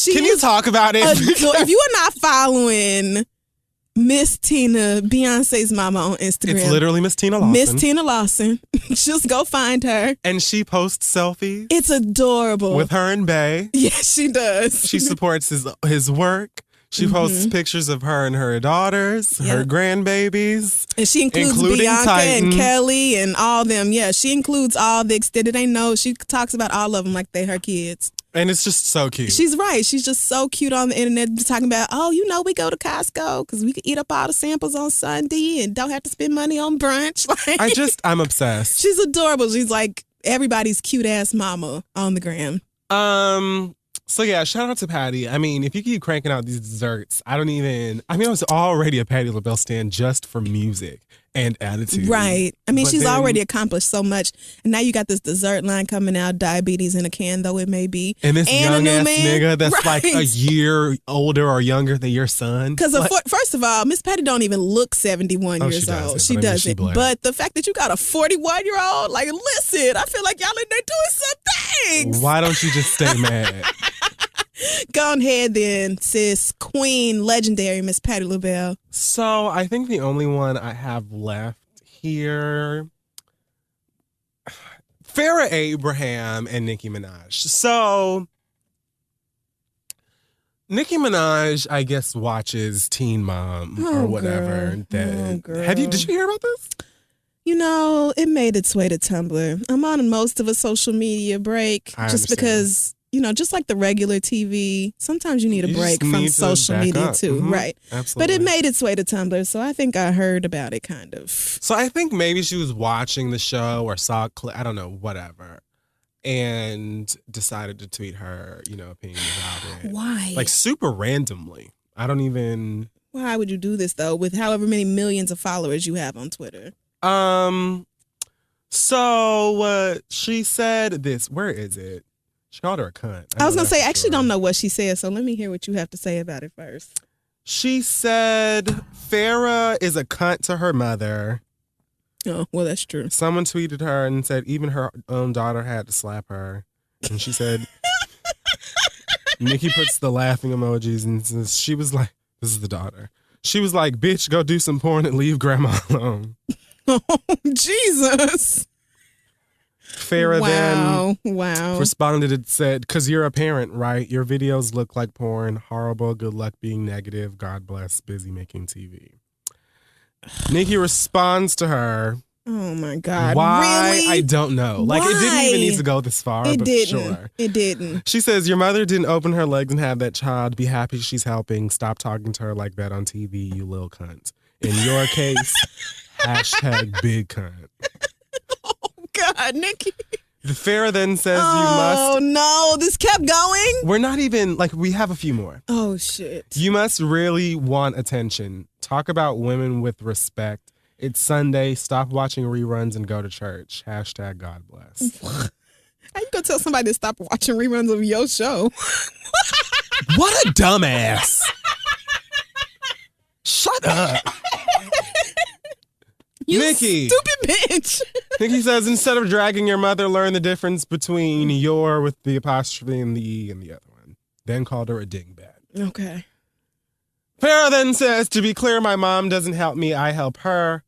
Can you talk about it? If you are not following Miss Tina, Beyonce's mama on Instagram. It's literally Miss Tina Lawson. Miss Tina Lawson. Just go find her. And she posts selfies. It's adorable. With her and Bae. Yes, she does. She supports his work. She posts pictures of her and her daughters, her grandbabies. And she includes Bianca Titan. And Kelly and all them. Yeah, she includes all the extended. She talks about all of them like they her kids. And it's just so cute. She's right. She's just so cute on the internet talking about, we go to Costco because we can eat up all the samples on Sunday and don't have to spend money on brunch. I'm obsessed. She's adorable. She's like everybody's cute ass mama on the gram. So yeah, shout out to Patti. I mean, if you keep cranking out these desserts, I was already a Patti LaBelle stan just for music and attitude. Right. I mean, she's already accomplished so much. And now you got this dessert line coming out, diabetes in a can, though it may be. And this young ass nigga that's like a year older or younger than your son. Because first of all, Miss Patti don't even look 71 years old. She doesn't. But the fact that you got a 41-year-old, listen, I feel like y'all in there doing some things. Why don't you just stay mad? Go ahead then, sis, queen, legendary Miss Patti LaBelle. So I think the only one I have left here, Farrah Abraham and Nicki Minaj. So Nicki Minaj, I guess, watches Teen Mom or whatever. Girl. Did you hear about this? It made its way to Tumblr. I'm on most of a social media break because just like the regular TV, sometimes you need a break from social media too. Mm-hmm. Right. Absolutely. But it made its way to Tumblr, so I think I heard about it kind of. So I think maybe she was watching the show or saw a clip, I don't know, whatever, and decided to tweet her, opinion about it. Why? Like super randomly. I don't even. Why would you do this though with however many millions of followers you have on Twitter? So she said this. Where is it? She called her a cunt. I was going to say, I actually don't know what she said, so let me hear what you have to say about it first. She said Farrah is a cunt to her mother. Oh, well, that's true. Someone tweeted her and said even her own daughter had to slap her. And she said, Nikki puts the laughing emojis and says, she was like, this is the daughter. She was like, bitch, go do some porn and leave grandma alone. Oh, Jesus. Farrah then wow. responded and said, because you're a parent, right? Your videos look like porn. Horrible. Good luck being negative. God bless. Busy making TV. Nikki responds to her. Oh, my God. Why? Really? I don't know. Why? Like, it didn't even need to go this far, but sure. It didn't. She says, your mother didn't open her legs and have that child. Be happy she's helping. Stop talking to her like that on TV, you little cunt. In your case, #big cunt. God, Nikki. The Farrah then says you must. Oh, no. This kept going? We're not even, we have a few more. Oh, shit. You must really want attention. Talk about women with respect. It's Sunday. Stop watching reruns and go to church. #God bless. How you gonna tell somebody to stop watching reruns of your show? What a dumbass. Shut up. You Nikki. stupid bitch. Nikki says, instead of dragging your mother, learn the difference between your with the apostrophe and the E and the other one. Then called her a dingbat. Okay. Farrah then says, to be clear, my mom doesn't help me. I help her.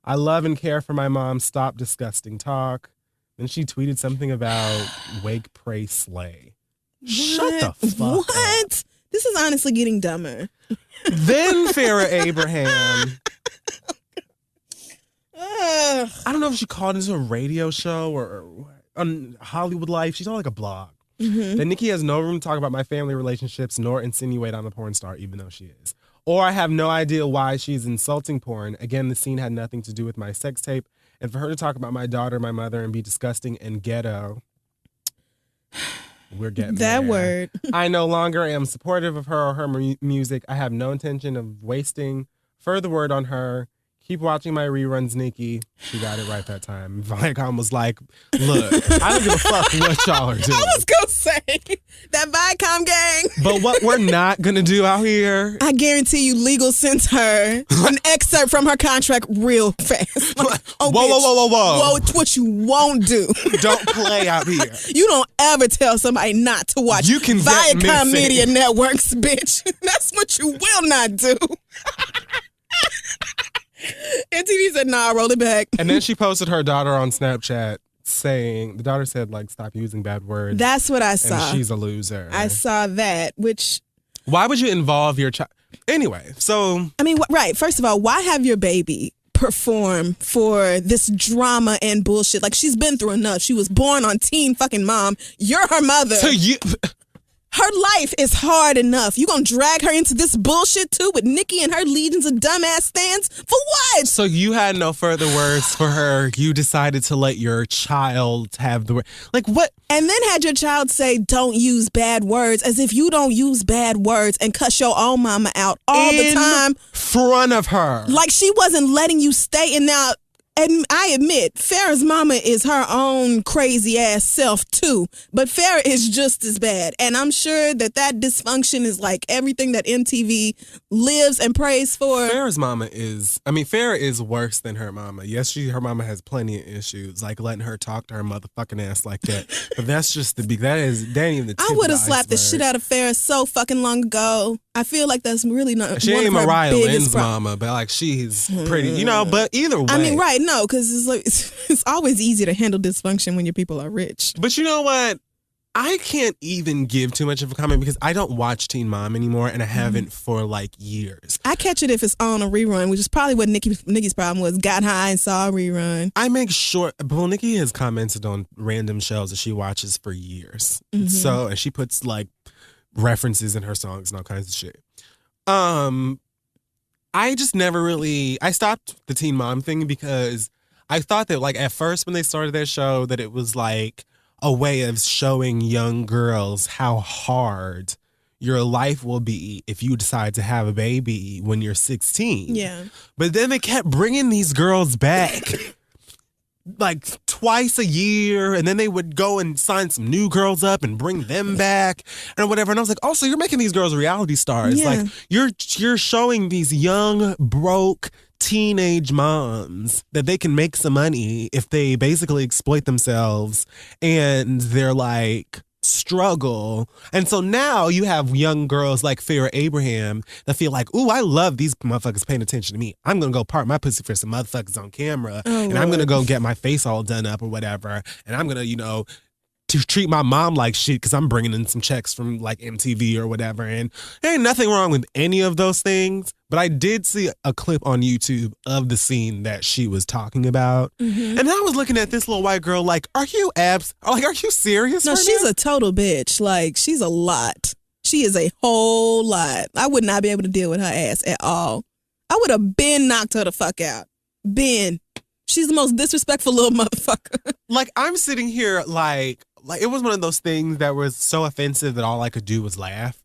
I love and care for my mom. Stop disgusting talk. Then she tweeted something about wake, pray, slay. Shut the fuck up. This is honestly getting dumber. Then Farrah Abraham. I don't know if she called into a radio show or on Hollywood Life. She's on like a blog. That Nikki has no room to talk about my family relationships nor insinuate I'm a porn star, even though she is. Or I have no idea why she's insulting porn. Again, the scene had nothing to do with my sex tape. And for her to talk about my daughter, my mother, and be disgusting and ghetto, we're getting that there. word. I no longer am supportive of her or her music. I have no intention of wasting further word on her. Keep watching my reruns, Nikki. She got it right that time. Viacom was like, look, I don't give a fuck what y'all are doing. I was going to say, that Viacom gang. But what we're not going to do out here. I guarantee you legal sent her an excerpt from her contract real fast. Like, whoa, whoa. Whoa, it's what you won't do. Don't play out here. You don't ever tell somebody not to watch You can Viacom Media Networks, bitch. That's what you will not do. MTV said, nah, roll it back. And then she posted her daughter on Snapchat saying, the daughter said, like, stop using bad words. That's what I saw. And she's a loser. I saw that, which... Why would you involve your child? Anyway, so... I mean, right. First of all, why have your baby perform for this drama and bullshit? Like, she's been through enough. She was born on Teen fucking Mom. You're her mother. So you... Her life is hard enough. You gonna drag her into this bullshit too with Nikki and her legions of dumbass stands? For what? So you had no further words for her. You decided to let your child have the word. Like what? And then had your child say, don't use bad words, as if you don't use bad words and cuss your own mama out all the time. In front of her. Like she wasn't letting you stay. And now, and I admit, Farrah's mama is her own crazy ass self too. But Farrah is just as bad. And I'm sure that dysfunction is like everything that MTV lives and prays for. Farrah's mama Farrah is worse than her mama. Yes, her mama has plenty of issues, like letting her talk to her motherfucking ass like that. But that's just that ain't even the tip I would have of slapped the iceberg. shit out of Farrah so fucking long ago. I feel like that's really not She one ain't of her Mariah biggest Lynn's mama, but like she's pretty, but either way. I mean, right, no, because it's always easy to handle dysfunction when your people are rich. But you know what? I can't even give too much of a comment because I don't watch Teen Mom anymore, and I haven't for like years. I catch it if it's on a rerun, which is probably what Nikki's problem was. Got high and saw a rerun. I make sure, well, Nikki has commented on random shows that she watches for years. So, and she puts like references in her songs and all kinds of shit. I just never really, I stopped the Teen Mom thing because I thought that like at first when they started their show that it was like a way of showing young girls how hard your life will be if you decide to have a baby when you're 16. Yeah. But then they kept bringing these girls back like twice a year, and then they would go and sign some new girls up and bring them back and whatever. And I was like, oh, so you're making these girls reality stars. Yeah. Like you're showing these young, broke teenage moms that they can make some money if they basically exploit themselves and they're like struggle. And so now you have young girls like Farrah Abraham that feel like, ooh, I love these motherfuckers paying attention to me. I'm gonna go park my pussy for some motherfuckers on camera, and I'm gonna go get my face all done up or whatever, and I'm gonna, to treat my mom like shit because I'm bringing in some checks from like MTV or whatever. And there ain't nothing wrong with any of those things. But I did see a clip on YouTube of the scene that she was talking about. And I was looking at this little white girl like, are you serious? No, she's a total bitch. Like, she's a lot. She is a whole lot. I would not be able to deal with her ass at all. I would have been knocked her the fuck out. She's the most disrespectful little motherfucker. Like, I'm sitting here like it was one of those things that was so offensive that all I could do was laugh.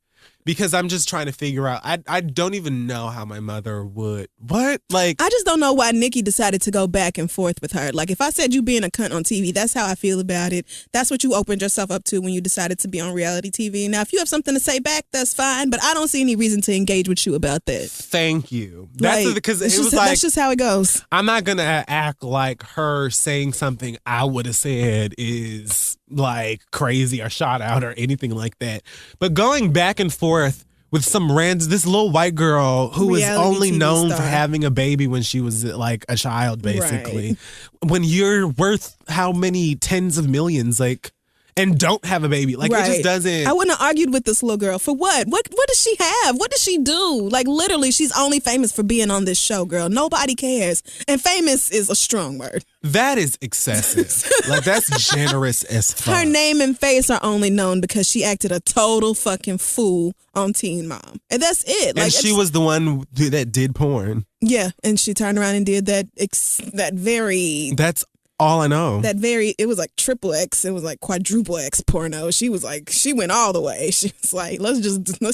Because I'm just trying to figure out, I don't even know how my mother would. What? Like, I just don't know why Nikki decided to go back and forth with her. Like, if I said you being a cunt on TV, that's how I feel about it. That's what you opened yourself up to when you decided to be on reality TV. Now, if you have something to say back, that's fine. But I don't see any reason to engage with you about that. Thank you. That's because it was that's just how it goes. I'm not going to act like her saying something I would have said is like crazy or shot out or anything like that. But going back and forth with this little white girl who was only known for having a baby when she was like a child, basically. Right. When you're worth how many tens of millions, like, and don't have a baby. Like, it just doesn't. I wouldn't have argued with this little girl. For what? What does she have? What does she do? Like, literally, she's only famous for being on this show, girl. Nobody cares. And famous is a strong word. That is excessive. Like, that's generous as fuck. Her name and face are only known because she acted a total fucking fool on Teen Mom. And that's it. Like, and she was the one that did porn. Yeah, and she turned around and did that That's all I know. It was like triple X. It was like quadruple X porno. She went all the way. She was like, let's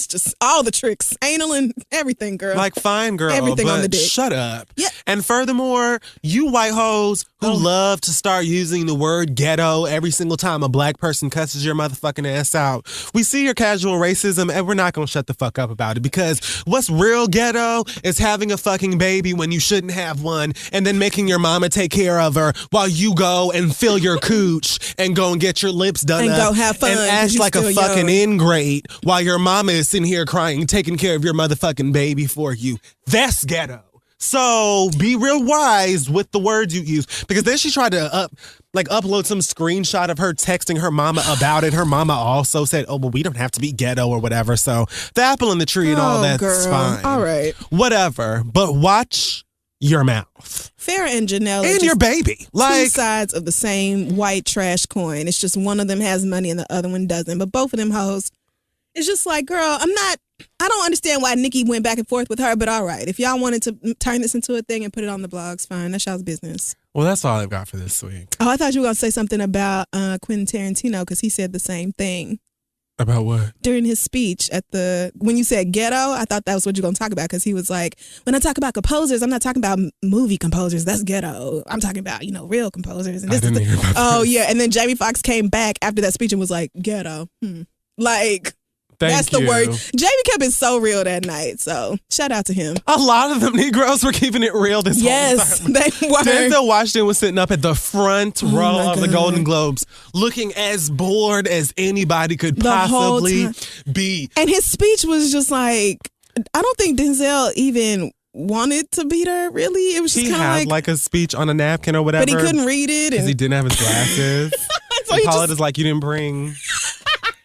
just all the tricks, anal and everything, girl. Like, fine, girl, everything but on the dick. Shut up. Yeah. And furthermore, you white hoes who love to start using the word ghetto every single time a black person cusses your motherfucking ass out. We see your casual racism, and we're not going to shut the fuck up about it, because what's real ghetto is having a fucking baby when you shouldn't have one, and then making your mama take care of her while you go and fill your cooch and go and get your lips done and up go have fun and act like a fucking ingrate while your mama is sitting here crying, taking care of your motherfucking baby for you. That's ghetto. So be real wise with the words you use, because then she tried to upload some screenshot of her texting her mama about it. Her mama also said, "Oh, well, we don't have to be ghetto or whatever." So the apple in the tree and all that's fine. All right, whatever. But watch your mouth. Farrah and Janelle and your baby, like two sides of the same white trash coin. It's just one of them has money and the other one doesn't. But both of them hoes, it's just like, girl, I don't understand why Nicki went back and forth with her, but all right. If y'all wanted to turn this into a thing and put it on the blogs, fine. That's y'all's business. Well, that's all I've got for this week. Oh, I thought you were going to say something about Quentin Tarantino, because he said the same thing. About what? During his speech when you said ghetto, I thought that was what you were going to talk about, because he was like, when I talk about composers, I'm not talking about movie composers. That's ghetto. I'm talking about, real composers. And I didn't hear about this. Yeah. And then Jamie Foxx came back after that speech and was like, ghetto. Like... That's the word. Jamie kept it so real that night. So shout out to him. A lot of them Negroes were keeping it real this whole time. Yes, they were. Denzel Washington was sitting up at the front row of the Golden Globes, looking as bored as anybody could possibly be. And his speech was just like, I don't think Denzel even wanted to beat her, really. It was just kind of like... He had like a speech on a napkin or whatever. But he couldn't read it. Because he didn't have his glasses. So he called it as like, you didn't bring...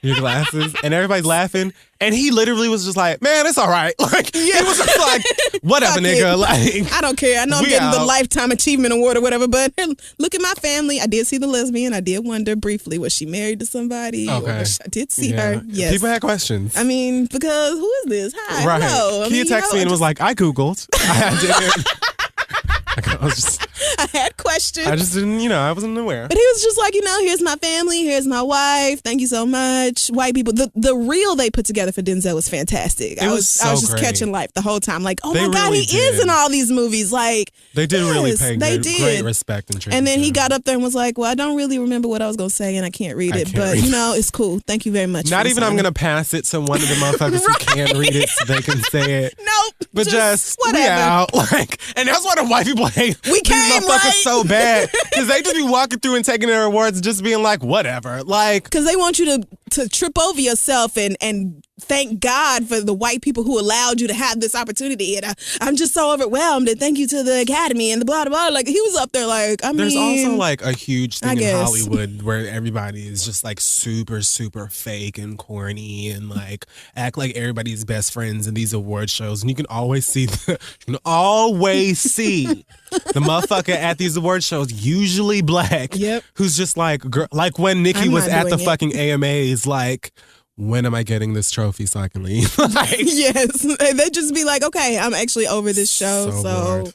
your glasses, and everybody's laughing, and he literally was just like, man, it's all right. Like, he was just like, whatever, nigga. Like, I don't care. I know I'm getting the Lifetime Achievement Award or whatever, but look at my family. I did see the lesbian. I did wonder briefly, was she married to somebody? Okay. I did see her. Yes. People had questions. I mean, because who is this? Hi. Right. Hello. He texted me and was like, I Googled. I didn't. I had questions. I just didn't, I wasn't aware. But he was just like, here's my family, here's my wife. Thank you so much. White people. The reel they put together for Denzel was fantastic. I was just catching life the whole time. Like, oh my God, he is in all these movies. Like, they did really pay great respect and tribute. And then he got up there and was like, well, I don't really remember what I was going to say and I can't read it. But, it's cool. Thank you very much. Not even I'm going to pass it to one of the motherfuckers who can't read it so they can say it. Nope. But just whatever. We out. Like, and that's why the white people hate we came, these motherfuckers so bad. Because they just be walking through and taking their awards and just being like, whatever. Like, because they want you to trip over yourself and thank God for the white people who allowed you to have this opportunity. And I'm just so overwhelmed. And thank you to the Academy and the blah, blah, blah. Like, he was up there like, There's also like a huge thing in Hollywood where everybody is just like super, super fake and corny and like act like everybody's best friends in these award shows. And you can always see the motherfucker at these award shows, usually black, who's just like when Nicki was at the fucking AMAs, like, when am I getting this trophy so I can leave? Yes. They'd just be like, okay, I'm actually over this show. So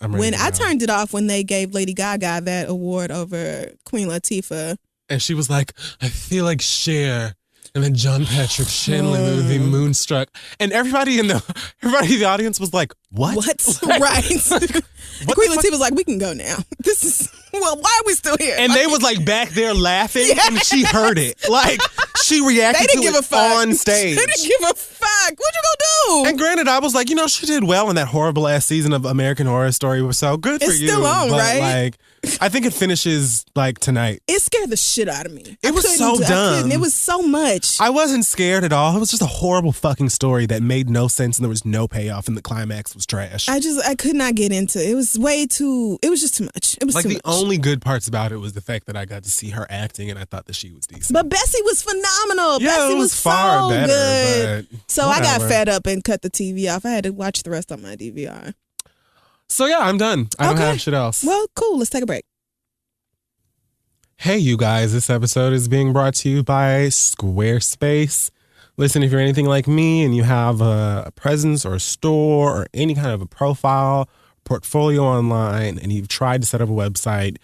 when I turned it off when they gave Lady Gaga that award over Queen Latifah. And she was like, I feel like Cher in the John Patrick Shanley movie Moonstruck. And everybody in the audience was like, what? Like, right. Queen Latifah was like, we can go now. This is, why are we still here? And they was like back there laughing and she heard it. Like, she reacted to it on stage. They didn't give a fuck. What you gonna do? And granted, I was like, she did well in that horrible ass season of American Horror Story. So good for you. It's still on, but right? Like, I think it finishes like tonight. It scared the shit out of me. It was so dumb. It was so much. I wasn't scared at all. It was just a horrible fucking story that made no sense and there was no payoff and the climax was trash. I could not get into it. It was it was just too much. It was like too the much. only good parts about it was the fact that I got to see her acting and I thought that she was decent. But Bessie was phenomenal. Yeah, Bessie it was far so better, good. but So I got whatever. fed up and cut the TV off. I had to watch the rest on my DVR. So yeah, I'm done. I don't have shit else. Well, cool. Let's take a break. Hey, you guys, this episode is being brought to you by Squarespace. Listen, if you're anything like me and you have a presence or a store or any kind of a profile, portfolio online, and you've tried to set up a website,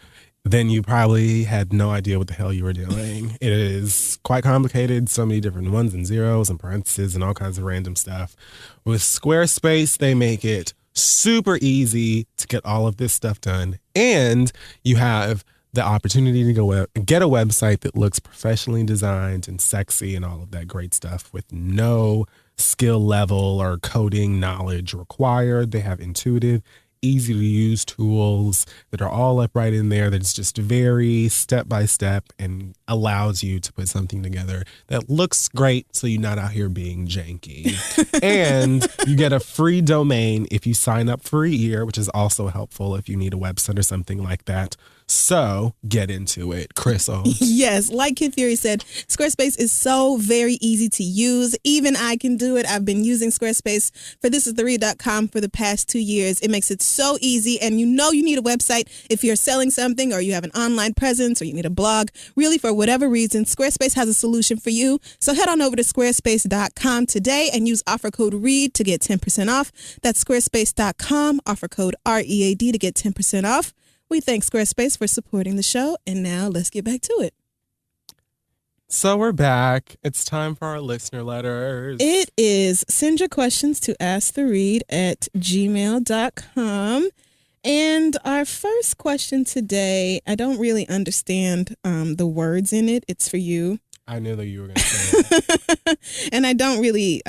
then you probably had no idea what the hell you were doing. It is quite complicated, so many different ones and zeros and parentheses and all kinds of random stuff. With Squarespace, they make it super easy to get all of this stuff done. And you have the opportunity to get a website that looks professionally designed and sexy and all of that great stuff with no skill level or coding knowledge required. They have intuitive, easy to use tools that are all up right in there that's just very step by step and allows you to put something together that looks great so you're not out here being janky. And you get a free domain if you sign up for a year, which is also helpful if you need a website or something like that. So get into it, Chris O. Yes, like Kid Fury said, Squarespace is so very easy to use. Even I can do it. I've been using Squarespace for thisistheread.com for the past 2 years. It makes it so easy, and you need a website if you're selling something or you have an online presence or you need a blog. Really, for whatever reason, Squarespace has a solution for you. So head on over to squarespace.com today and use offer code READ to get 10% off. That's squarespace.com, offer code READ to get 10% off. We thank Squarespace for supporting the show, and now let's get back to it. So we're back. It's time for our listener letters. It is send your questions to asktheread@gmail.com. And our first question today, I don't really understand the words in it. It's for you. I knew that you were going to say it. And I don't really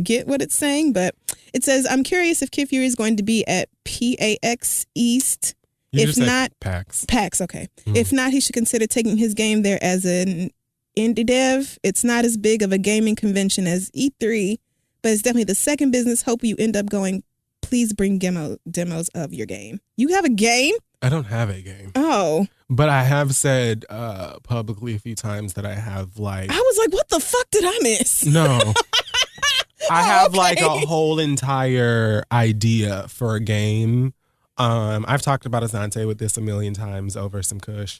get what it's saying, but it says, I'm curious if Kid Fury is going to be at PAX East. You If just said not, PAX. PAX, okay. If not, he should consider taking his game there as an indie dev. It's not as big of a gaming convention as E3, but it's definitely the second business. Hope you end up going. Please bring demos of your game. You have a game? I don't have a game. Oh. But I have said publicly a few times that I have like... I was like, what the fuck did I miss? No. I have like a Okay. whole entire idea for a game. I've talked about Asante with this a million times over some kush.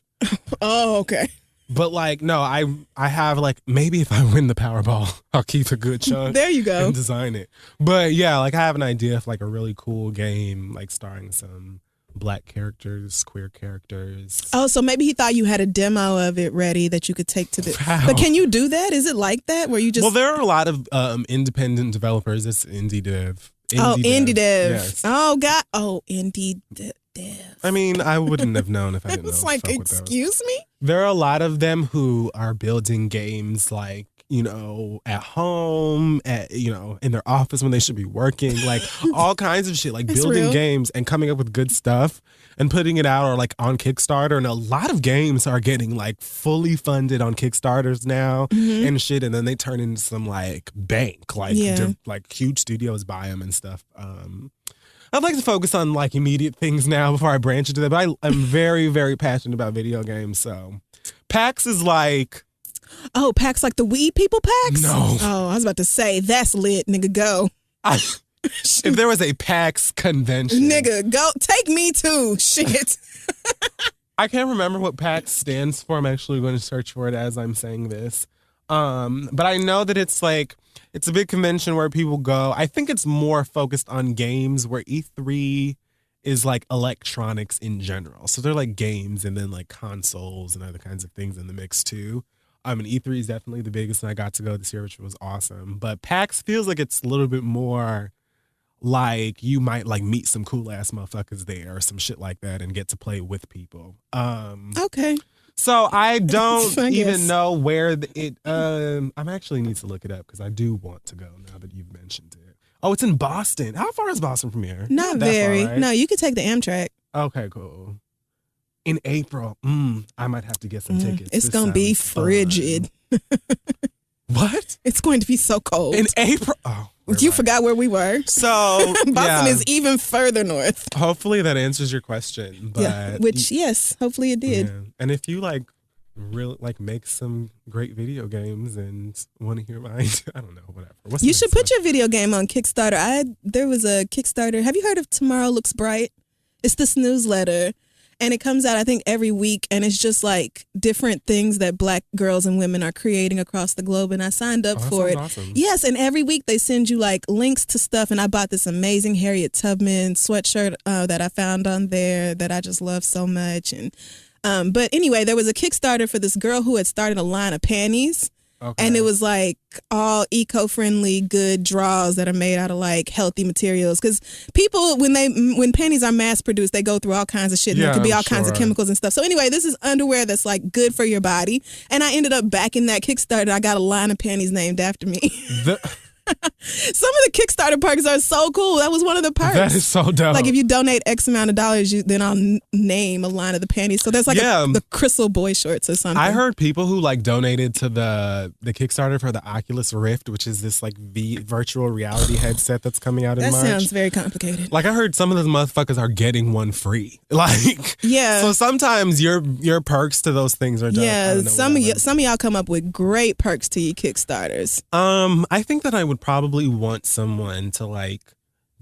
Oh, okay. But like, no, I have like, maybe if I win the Powerball, I'll keep a good chunk. There you go. And design it. But yeah, like I have an idea of like a really cool game, like starring some Black characters, queer characters. Oh, so maybe he thought you had a demo of it ready that you could take to the... Wow. But can you do that? Is it like that where you just... Well, there are a lot of independent developers. It's indie dev. Indie dev. Yes. Oh, God. Oh, indie dev. I mean, I wouldn't have known if I didn't know. It's like, fuck with those. excuse me? There are a lot of them who are building games like, you know, at home, in their office when they should be working, like all kinds of shit, like It's building real. games and coming up with good stuff and putting it out or like on Kickstarter. And a lot of games are getting like fully funded on Kickstarters now and shit. And then they turn into some like bank, like, Yeah. like huge studios buy them and stuff. I'd like to focus on like immediate things now before I branch into that. But I'm very, very passionate about video games. So PAX is like... Oh, PAX like the weed people PAX? No. Oh, I was about to say, that's lit, nigga, go. If there was a PAX convention. Nigga, go. Take me too. Shit. I can't remember what PAX stands for. I'm actually going to search for it as I'm saying this. But I know that it's like, it's a big convention where people go. I think it's more focused on games, where E3 is like electronics in general. So they're like games and then like consoles and other kinds of things in the mix too. And E3 is definitely the biggest, and I got to go this year, which was awesome. But PAX feels like it's a little bit more like you might like meet some cool ass motherfuckers there or some shit like that and get to play with people. Okay. So I don't I even guess. know where I'm actually need to look it up because I do want to go now that you've mentioned it. Oh, it's in Boston. How far is Boston from here? Not that very. far, right? No, you could take the Amtrak. Okay, cool. In April. I might have to get some tickets. It's going to be frigid. What? It's going to be so cold. In April? Oh. You forgot where we were. So, Boston is even further north. Hopefully that answers your question. But yes, hopefully it did. Yeah. And if you really make some great video games and want to hear mine, I don't know, whatever. You should put your video game on Kickstarter. There was a Kickstarter. Have you heard of Tomorrow Looks Bright? It's this newsletter. And it comes out, I think, every week. And it's just different things that Black girls and women are creating across the globe. And I signed up for it. Awesome. Yes. And every week they send you links to stuff. And I bought this amazing Harriet Tubman sweatshirt that I found on there that I just love so much. And but anyway, there was a Kickstarter for this girl who had started a line of panties. Okay. And it was all eco-friendly, good draws that are made out of healthy materials. Because people, when panties are mass produced, they go through all kinds of shit. And there could be all kinds of chemicals and stuff. So anyway, this is underwear that's good for your body. And I ended up backing that Kickstarter. I got a line of panties named after me. Some of the Kickstarter perks are so cool. That was one of the perks. That is so dope. If you donate X amount of dollars, then I'll name a line of the panties. So there's the Crystal Boy shorts or something. I heard people who donated to the Kickstarter for the Oculus Rift, which is this virtual reality headset that's coming out in March. That sounds very complicated. I heard some of those motherfuckers are getting one free. Yeah. So sometimes your perks to those things are dope. Yeah. Some of y'all come up with great perks to your Kickstarters. I think that I would probably want someone to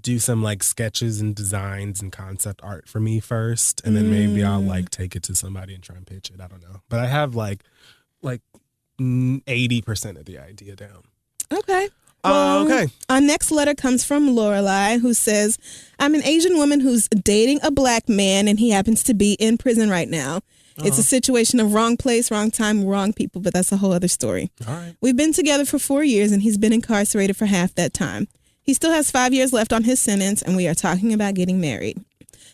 do some sketches and designs and concept art for me first, and then maybe I'll take it to somebody and try and pitch it. I don't know, but I have 80% of the idea down. Okay. Well, okay. Our next letter comes from Lorelei, who says, "I'm an Asian woman who's dating a Black man, and he happens to be in prison right now. It's a situation of wrong place, wrong time, wrong people, but that's a whole other story. All right. We've been together for 4 years, and he's been incarcerated for half that time. He still has 5 years left on his sentence, and we are talking about getting married.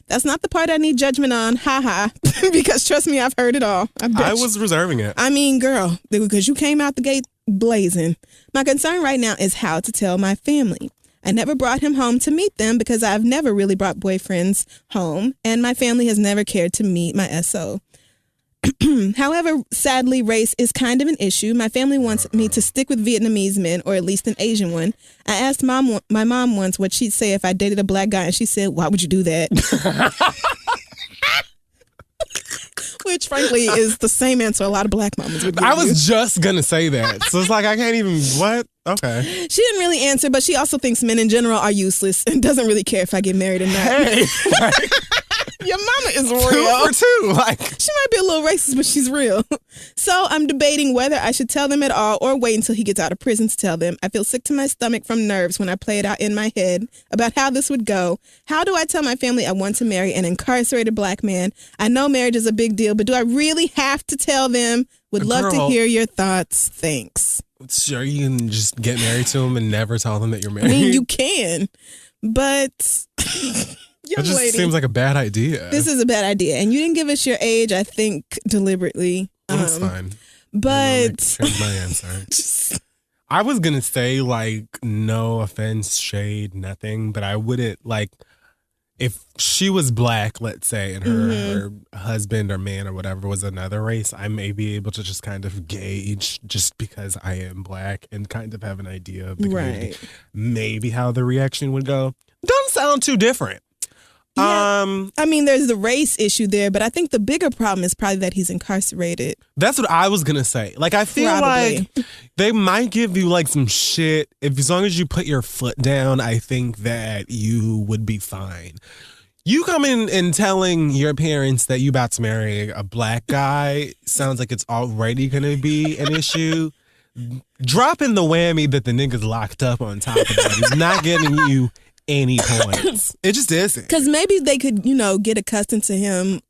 That's not the part I need judgment on, haha, because trust me, I've heard it all. I was reserving it. I mean, girl, because you came out the gate blazing. My concern right now is how to tell my family. I never brought him home to meet them because I've never really brought boyfriends home, and my family has never cared to meet my SO. However, sadly, race is kind of an issue. My family wants me to stick with Vietnamese men, or at least an Asian one. I asked my mom once what she'd say if I dated a Black guy, and she said, "Why would you do that?" Which, frankly, is the same answer a lot of Black mamas would give I was just going to say that. So it's I can't even, what? Okay. She didn't really answer, but she also thinks men in general are useless and doesn't really care if I get married or not. Hey, your mama is real. 2 for 2. She might be a little racist, but she's real. So I'm debating whether I should tell them at all or wait until he gets out of prison to tell them. I feel sick to my stomach from nerves when I play it out in my head about how this would go. How do I tell my family I want to marry an incarcerated Black man? I know marriage is a big deal, but do I really have to tell them? Would love to hear your thoughts. Thanks. Sure, you can just get married to him and never tell them that you're married. I mean, you can, but it just seems like a bad idea. This is a bad idea, and you didn't give us your age, I think, deliberately. That's fine. But change my answer. I was gonna say no offense, shade, nothing, but I wouldn't if she was Black, let's say, and her husband or man or whatever was another race, I may be able to just kind of gauge, just because I am Black, and kind of have an idea of the community, maybe how the reaction would go. Doesn't sound too different. Yeah. I mean, there's the race issue there, but I think the bigger problem is probably that he's incarcerated. That's what I was gonna say. I feel like they might give you some shit as long as you put your foot down. I think that you would be fine. You come in and telling your parents that you about to marry a Black guy sounds like it's already gonna be an issue. Dropping the whammy that the nigga's locked up on top of that is not getting you any points. It just isn't. Because maybe they could, get accustomed to him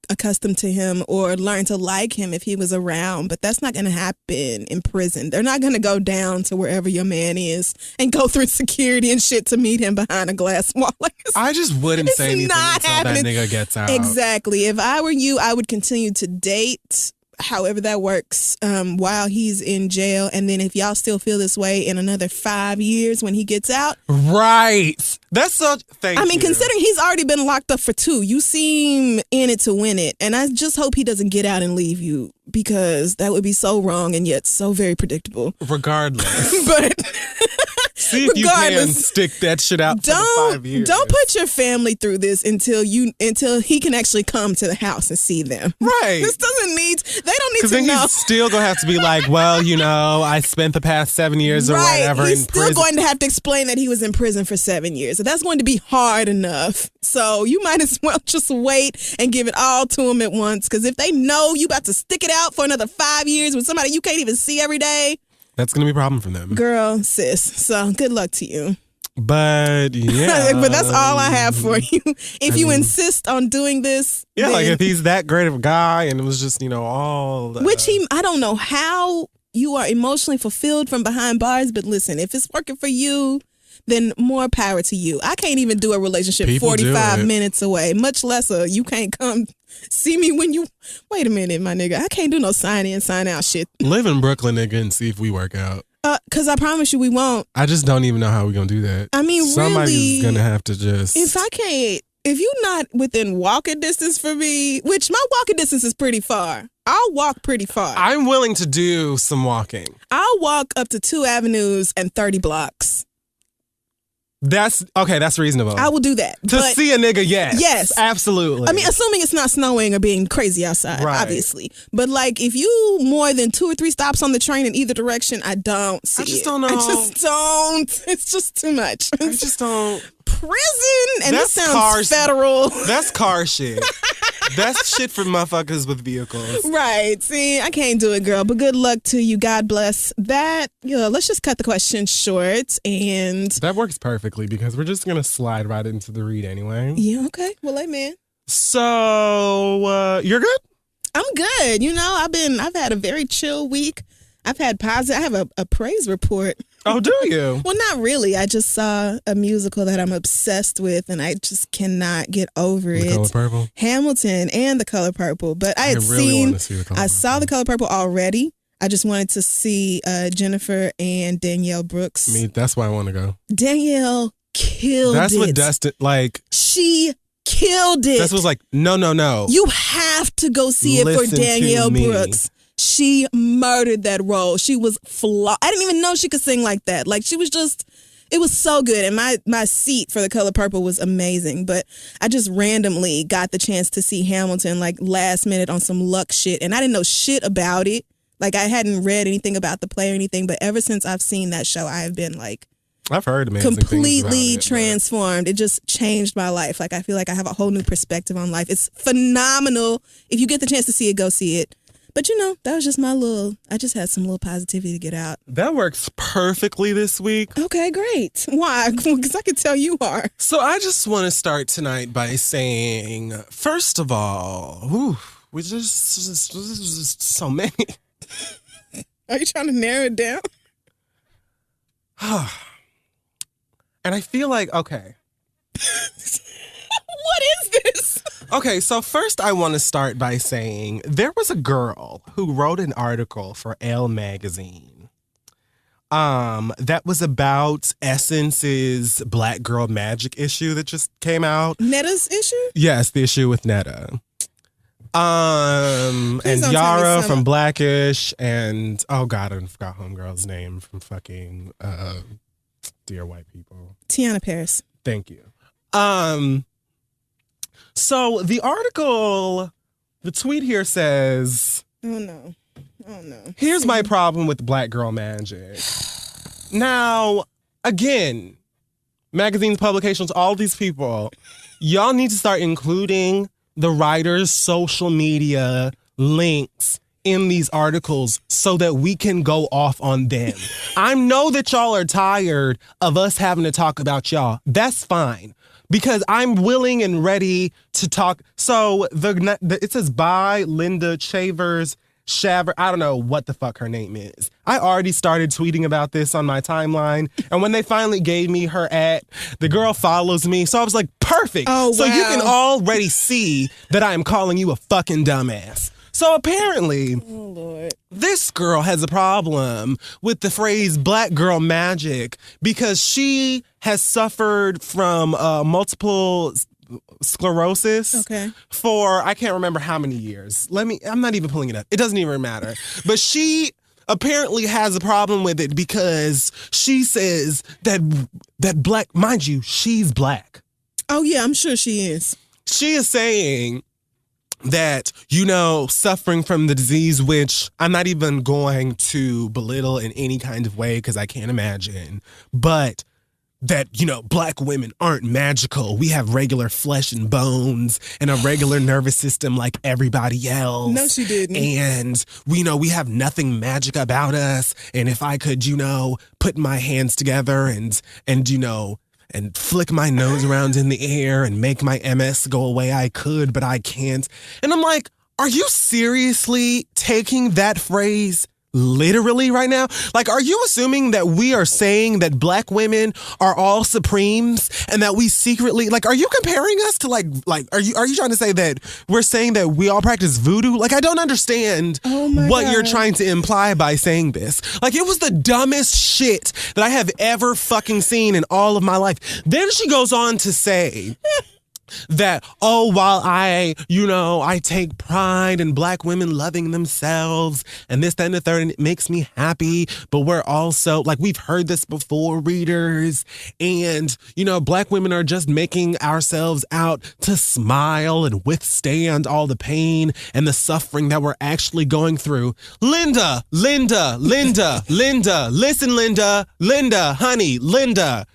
or learn to like him if he was around. But that's not going to happen in prison. They're not going to go down to wherever your man is and go through security and shit to meet him behind a glass wall. I just wouldn't say anything until that nigga gets out. Exactly. If I were you, I would continue to date. however that works, while he's in jail. And then if y'all still feel this way in another 5 years when he gets out. Right. That's so, thank you. I mean, considering he's already been locked up for 2, you seem in it to win it. And I just hope he doesn't get out and leave you, because that would be so wrong and yet so very predictable. Regardless. But see if you can stick that shit out for 5 years. Don't put your family through this until he can actually come to the house and see them. Right. This doesn't need, they don't need to know. Because then he's still going to have to be like, well, you know, I spent the past 7 years or whatever he's in still prison. going to have to explain that he was in prison for 7 years. So that's going to be hard enough. So you might as well just wait and give it all to him at once. Because if they know you about to stick it out for another 5 years with somebody you can't even see every day, that's going to be a problem for them. Girl, sis. So good luck to you. But yeah. But that's all I have for you. If you insist on doing this. Yeah, like if he's that great of a guy and it was just, you know, all. Which I don't know how you are emotionally fulfilled from behind bars. But listen, if it's working for you, then more power to you. I can't even do a relationship People 45 minutes away, much less you can't come see me when you. Wait a minute, my nigga. I can't do no sign in, sign out shit. Live in Brooklyn, nigga, and see if we work out. Because I promise you we won't. I just don't even know how we're going to do that. I mean, somebody's really, going to have to just. If you're not within walking distance for me, which my walking distance is pretty far. I'll walk pretty far. I'm willing to do some walking. I'll walk up to 2 avenues and 30 blocks. That's okay. That's reasonable. I will do that. To see a nigga, yes. Yes. Absolutely. I mean, assuming it's not snowing or being crazy outside, obviously. But like, if you more than 2 or 3 stops on the train in either direction, I don't see it. I just don't know. I just don't. It's just too much. I just don't. Prison, and this sounds federal. That's car shit. That's shit for motherfuckers with vehicles. Right. See, I can't do it, girl. But good luck to you. God bless that. Let's just cut the question short. And that works perfectly because we're just going to slide right into the read anyway. Yeah, okay. Well, amen. So, you're good? I'm good. I've had a very chill week. I've had positive. I have a praise report. Oh, do you? Well, not really. I just saw a musical that I'm obsessed with, and I just cannot get over it. The Color Purple? Hamilton and The Color Purple. But I saw The Color Purple already. I just wanted to see Jennifer and Danielle Brooks. That's why I want to go. Danielle killed it. That's what Dustin, she killed it. Dustin was like, no. You have to go see it for Danielle Brooks. She murdered that role. She was flawed. I didn't even know she could sing like that. Like, she was just, it was so good. And my seat for The Color Purple was amazing. But I just randomly got the chance to see Hamilton like last minute on some luck shit. And I didn't know shit about it. Like, I hadn't read anything about the play or anything. But ever since I've seen that show, I have been like, I've heard amazing completely things about transformed. It just changed my life. Like, I feel like I have a whole new perspective on life. It's phenomenal. If you get the chance to see it, go see it. But that was just I just had some little positivity to get out. That works perfectly this week. Okay, great. Why? Because I can tell you are. So I just want to start tonight by saying, first of all, we just so many. Are you trying to narrow it down? And I feel like, okay. What is this? Okay, so first I want to start by saying there was a girl who wrote an article for Elle magazine that was about Essence's Black Girl Magic issue that just came out. Netta's issue? Yes, the issue with Netta. And Yara from Blackish and, oh God, I forgot homegirl's name from fucking Dear White People. Tiana Paris. Thank you. So the article, the tweet here says, Oh no. Here's my problem with Black Girl Magic. Now, again, magazines, publications, all these people, y'all need to start including the writers' social media links in these articles so that we can go off on them. I know that y'all are tired of us having to talk about y'all. That's fine. Because I'm willing and ready to talk. So it says by Linda Chavers Shaver. I don't know what the fuck her name is. I already started tweeting about this on my timeline. And when they finally gave me her @ the girl follows me. So I was like, perfect. Oh, wow. So you can already see that I am calling you a fucking dumbass. So apparently, Oh, Lord. this girl has a problem with the phrase black girl magic because she has suffered from multiple sclerosis for I can't remember how many years. I'm not even pulling it up. It doesn't even matter. But she apparently has a problem with it because she says that black, mind you, she's black. Oh yeah, I'm sure she is. She is saying that, suffering from the disease, which I'm not even going to belittle in any kind of way because I can't imagine, but that, black women aren't magical. We have regular flesh and bones and a regular nervous system like everybody else. No, she didn't. And we have nothing magic about us. And if I could, put my hands together and flick my nose around in the air and make my MS go away, I could, but I can't. And I'm like, are you seriously taking that phrase literally right now? Like, are you assuming that we are saying that black women are all supremes and that we secretly, like, are you comparing us to like, are you trying to say that we're saying that we all practice voodoo? Like, I don't understand what you're trying to imply by saying this. Like, it was the dumbest shit that I have ever fucking seen in all of my life. Then she goes on to say that, while I take pride in black women loving themselves and this, that, and the third, and it makes me happy, but we're also, like, we've heard this before, readers, and, black women are just making ourselves out to smile and withstand all the pain and the suffering that we're actually going through. Linda, listen, Linda, honey, Linda,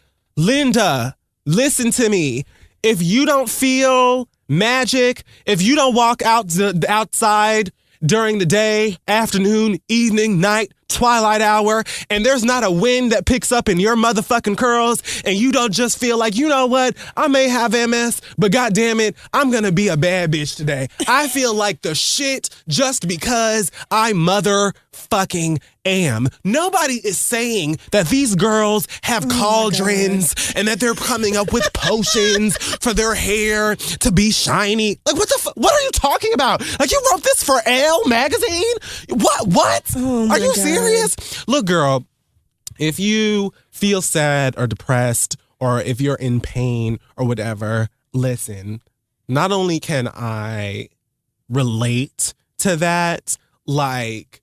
listen to me. If you don't feel magic, if you don't walk outside during the day, afternoon, evening, night, twilight hour, and there's not a wind that picks up in your motherfucking curls, and you don't just feel like, you know what, I may have MS, but goddamn it, I'm gonna be a bad bitch today. I feel like the shit just because I motherfucking am. Nobody is saying that these girls have cauldrons and that they're coming up with potions for their hair to be shiny. Like, what are you talking about? Like, you wrote this for Elle magazine? What? Are you serious? Look, girl, if you feel sad or depressed or if you're in pain or whatever, listen, not only can I relate to that, like,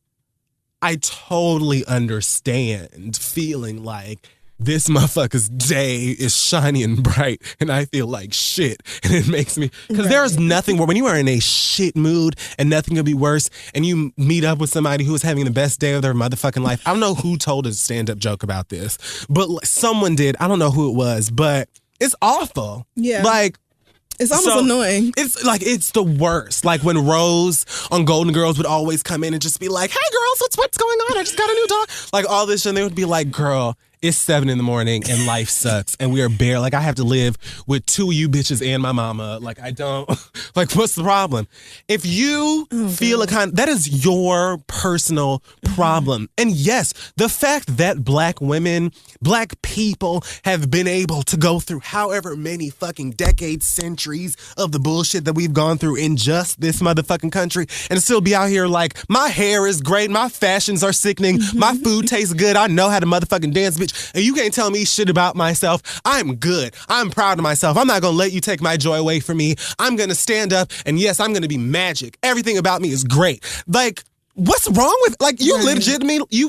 I totally understand feeling like this motherfucker's day is shiny and bright and I feel like shit. And it makes me, because there's nothing where when you are in a shit mood and nothing could be worse and you meet up with somebody who is having the best day of their motherfucking life. I don't know who told a stand-up joke about this, but someone did. I don't know who it was, but it's awful. Yeah. Like, it's almost annoying. It's like, it's the worst. Like when Rose on Golden Girls would always come in and just be like, hey girls, what's going on? I just got a new dog. Like all this shit. And they would be like, girl, it's 7 a.m. and life sucks. And we are bare. Like I have to live with 2 of you bitches and my mama. Like I don't, like what's the problem? If you feel that is your personal problem. And yes, the fact that black women, black people have been able to go through however many fucking decades, centuries of the bullshit that we've gone through in just this motherfucking country and still be out here like, my hair is great, my fashions are sickening, my food tastes good, I know how to motherfucking dance, bitch. And you can't tell me shit about myself. I'm good. I'm proud of myself. I'm not going to let you take my joy away from me. I'm going to stand up and yes, I'm going to be magic. Everything about me is great. Like, what's wrong with, like, you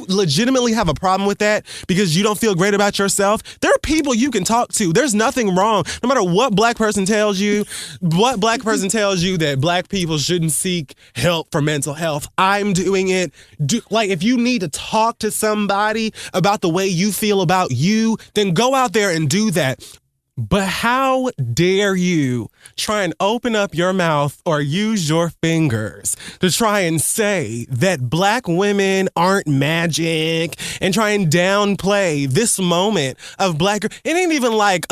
legitimately have a problem with that because you don't feel great about yourself? There are people you can talk to. There's nothing wrong. No matter what black person tells you that black people shouldn't seek help for mental health. I'm doing it. Like, if you need to talk to somebody about the way you feel about you, then go out there and do that. But how dare you try and open up your mouth or use your fingers to try and say that black women aren't magic and try and downplay this moment of black. It ain't even like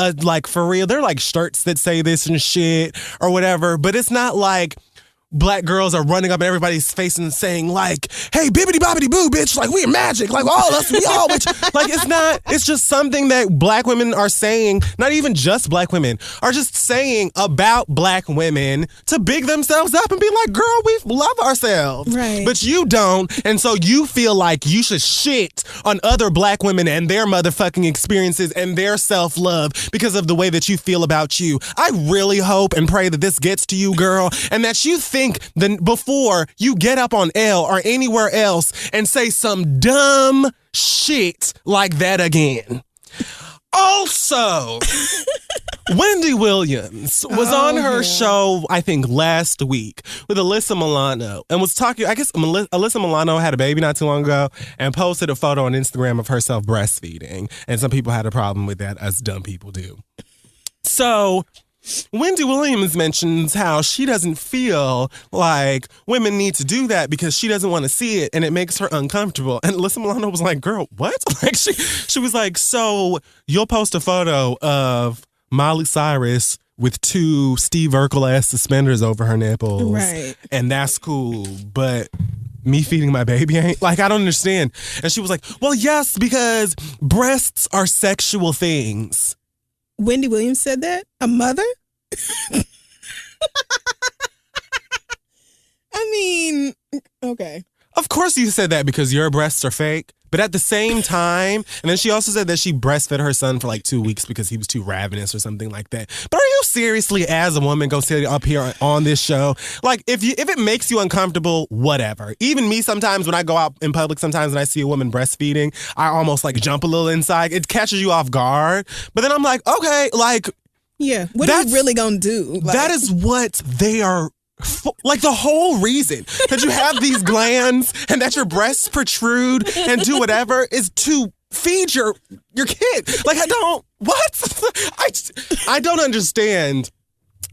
for real. They're like shirts that say this and shit or whatever, but it's not like black girls are running up in everybody's face and saying like, hey, bibbity bobbity boo, bitch, like we are magic, like all us, we all witch. Like it's just something that black women are saying, not even just black women, are just saying about black women to big themselves up and be like, girl, we love ourselves. Right. But you don't, and so you feel like you should shit on other black women and their motherfucking experiences and their self-love because of the way that you feel about you. I really hope and pray that this gets to you, girl, and that you think before you get up on L or anywhere else and say some dumb shit like that again. Also, Wendy Williams was on her show, I think, last week with Alyssa Milano and was talking, I guess Alyssa Milano had a baby not too long ago and posted a photo on Instagram of herself breastfeeding. And some people had a problem with that, as dumb people do. So Wendy Williams mentions how she doesn't feel like women need to do that because she doesn't want to see it and it makes her uncomfortable. And Alyssa Milano was like, girl, what? Like she was like, so you'll post a photo of Miley Cyrus with 2 Steve Urkel-ass suspenders over her nipples. Right. And that's cool. But me feeding my baby ain't? Like, I don't understand. And she was like, well, yes, because breasts are sexual things. Wendy Williams said that? A mother? I mean, okay. Of course you said that because your breasts are fake. But at the same time, and then she also said that she breastfed her son for like 2 weeks because he was too ravenous or something like that. But are you seriously, as a woman, go sit up here on this show? Like, if it makes you uncomfortable, whatever. Even me sometimes when I go out in public, sometimes when I see a woman breastfeeding, I almost like jump a little inside. It catches you off guard. But then I'm like, okay, like. Yeah, what are you really going to do? Like, that is what they are. Like the whole reason that you have these glands and that your breasts protrude and do whatever is to feed your kid. Like I don't understand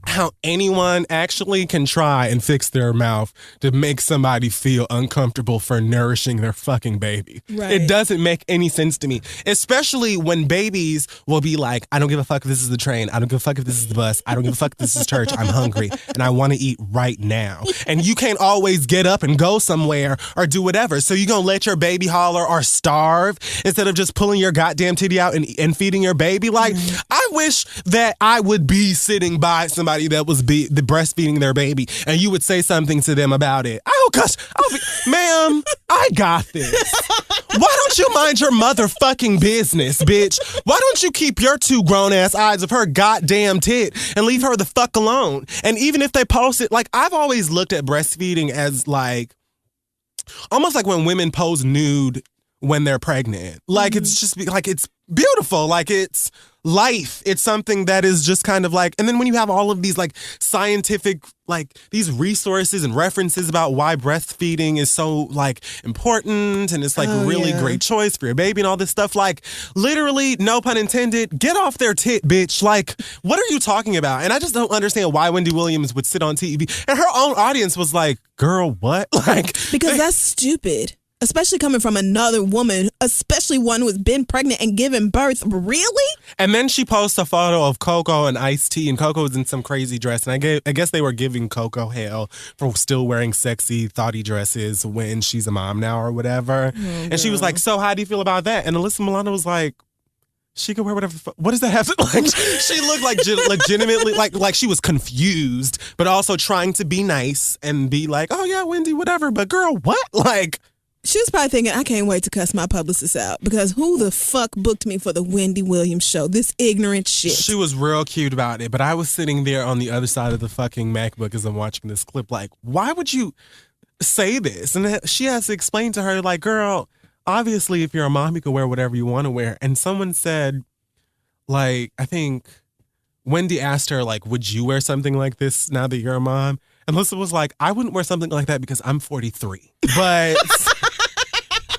how anyone actually can try and fix their mouth to make somebody feel uncomfortable for nourishing their fucking baby. Right. It doesn't make any sense to me, especially when babies will be like, I don't give a fuck if this is the train. I don't give a fuck if this is the bus. I don't give a fuck if this is church. I'm hungry and I want to eat right now. And you can't always get up and go somewhere or do whatever. So you gonna let your baby holler or starve instead of just pulling your goddamn titty out and feeding your baby? Like, I wish that I would be sitting by somebody that was the breastfeeding their baby and you would say something to them about it. Oh gosh, ma'am, I got this. Why don't you mind your motherfucking business, bitch? Why don't you keep your 2 grown-ass eyes of her goddamn tit and leave her the fuck alone? And even if they post it, like, I've always looked at breastfeeding as like, almost like when women pose nude when they're pregnant. Like, it's just like, it's beautiful. Like, it's life. It's something that is just kind of like, and then when you have all of these like scientific, like these resources and references about why breastfeeding is so like important and it's like really great choice for your baby and all this stuff, like literally, no pun intended, get off their tit, bitch. Like, what are you talking about? And I just don't understand why Wendy Williams would sit on TV and her own audience was like, girl, what? Like, because that's stupid. Especially coming from another woman, especially one who has been pregnant and given birth. Really? And then she posts a photo of Coco and Ice-T, and Coco's in some crazy dress. And I guess they were giving Coco hell for still wearing sexy, thoughty dresses when she's a mom now or whatever. And she was like, so how do you feel about that? And Alyssa Milano was like, she could wear whatever. What does that have to like? She looked like legitimately like she was confused, but also trying to be nice and be like, oh yeah, Wendy, whatever. But girl, what? Like, she was probably thinking, I can't wait to cuss my publicist out because who the fuck booked me for the Wendy Williams show? This ignorant shit. She was real cute about it, but I was sitting there on the other side of the fucking MacBook as I'm watching this clip like, why would you say this? And she has to explain to her like, girl, obviously if you're a mom, you can wear whatever you want to wear. And someone said, like, I think Wendy asked her, like, would you wear something like this now that you're a mom? And Melissa was like, I wouldn't wear something like that because I'm 43. But...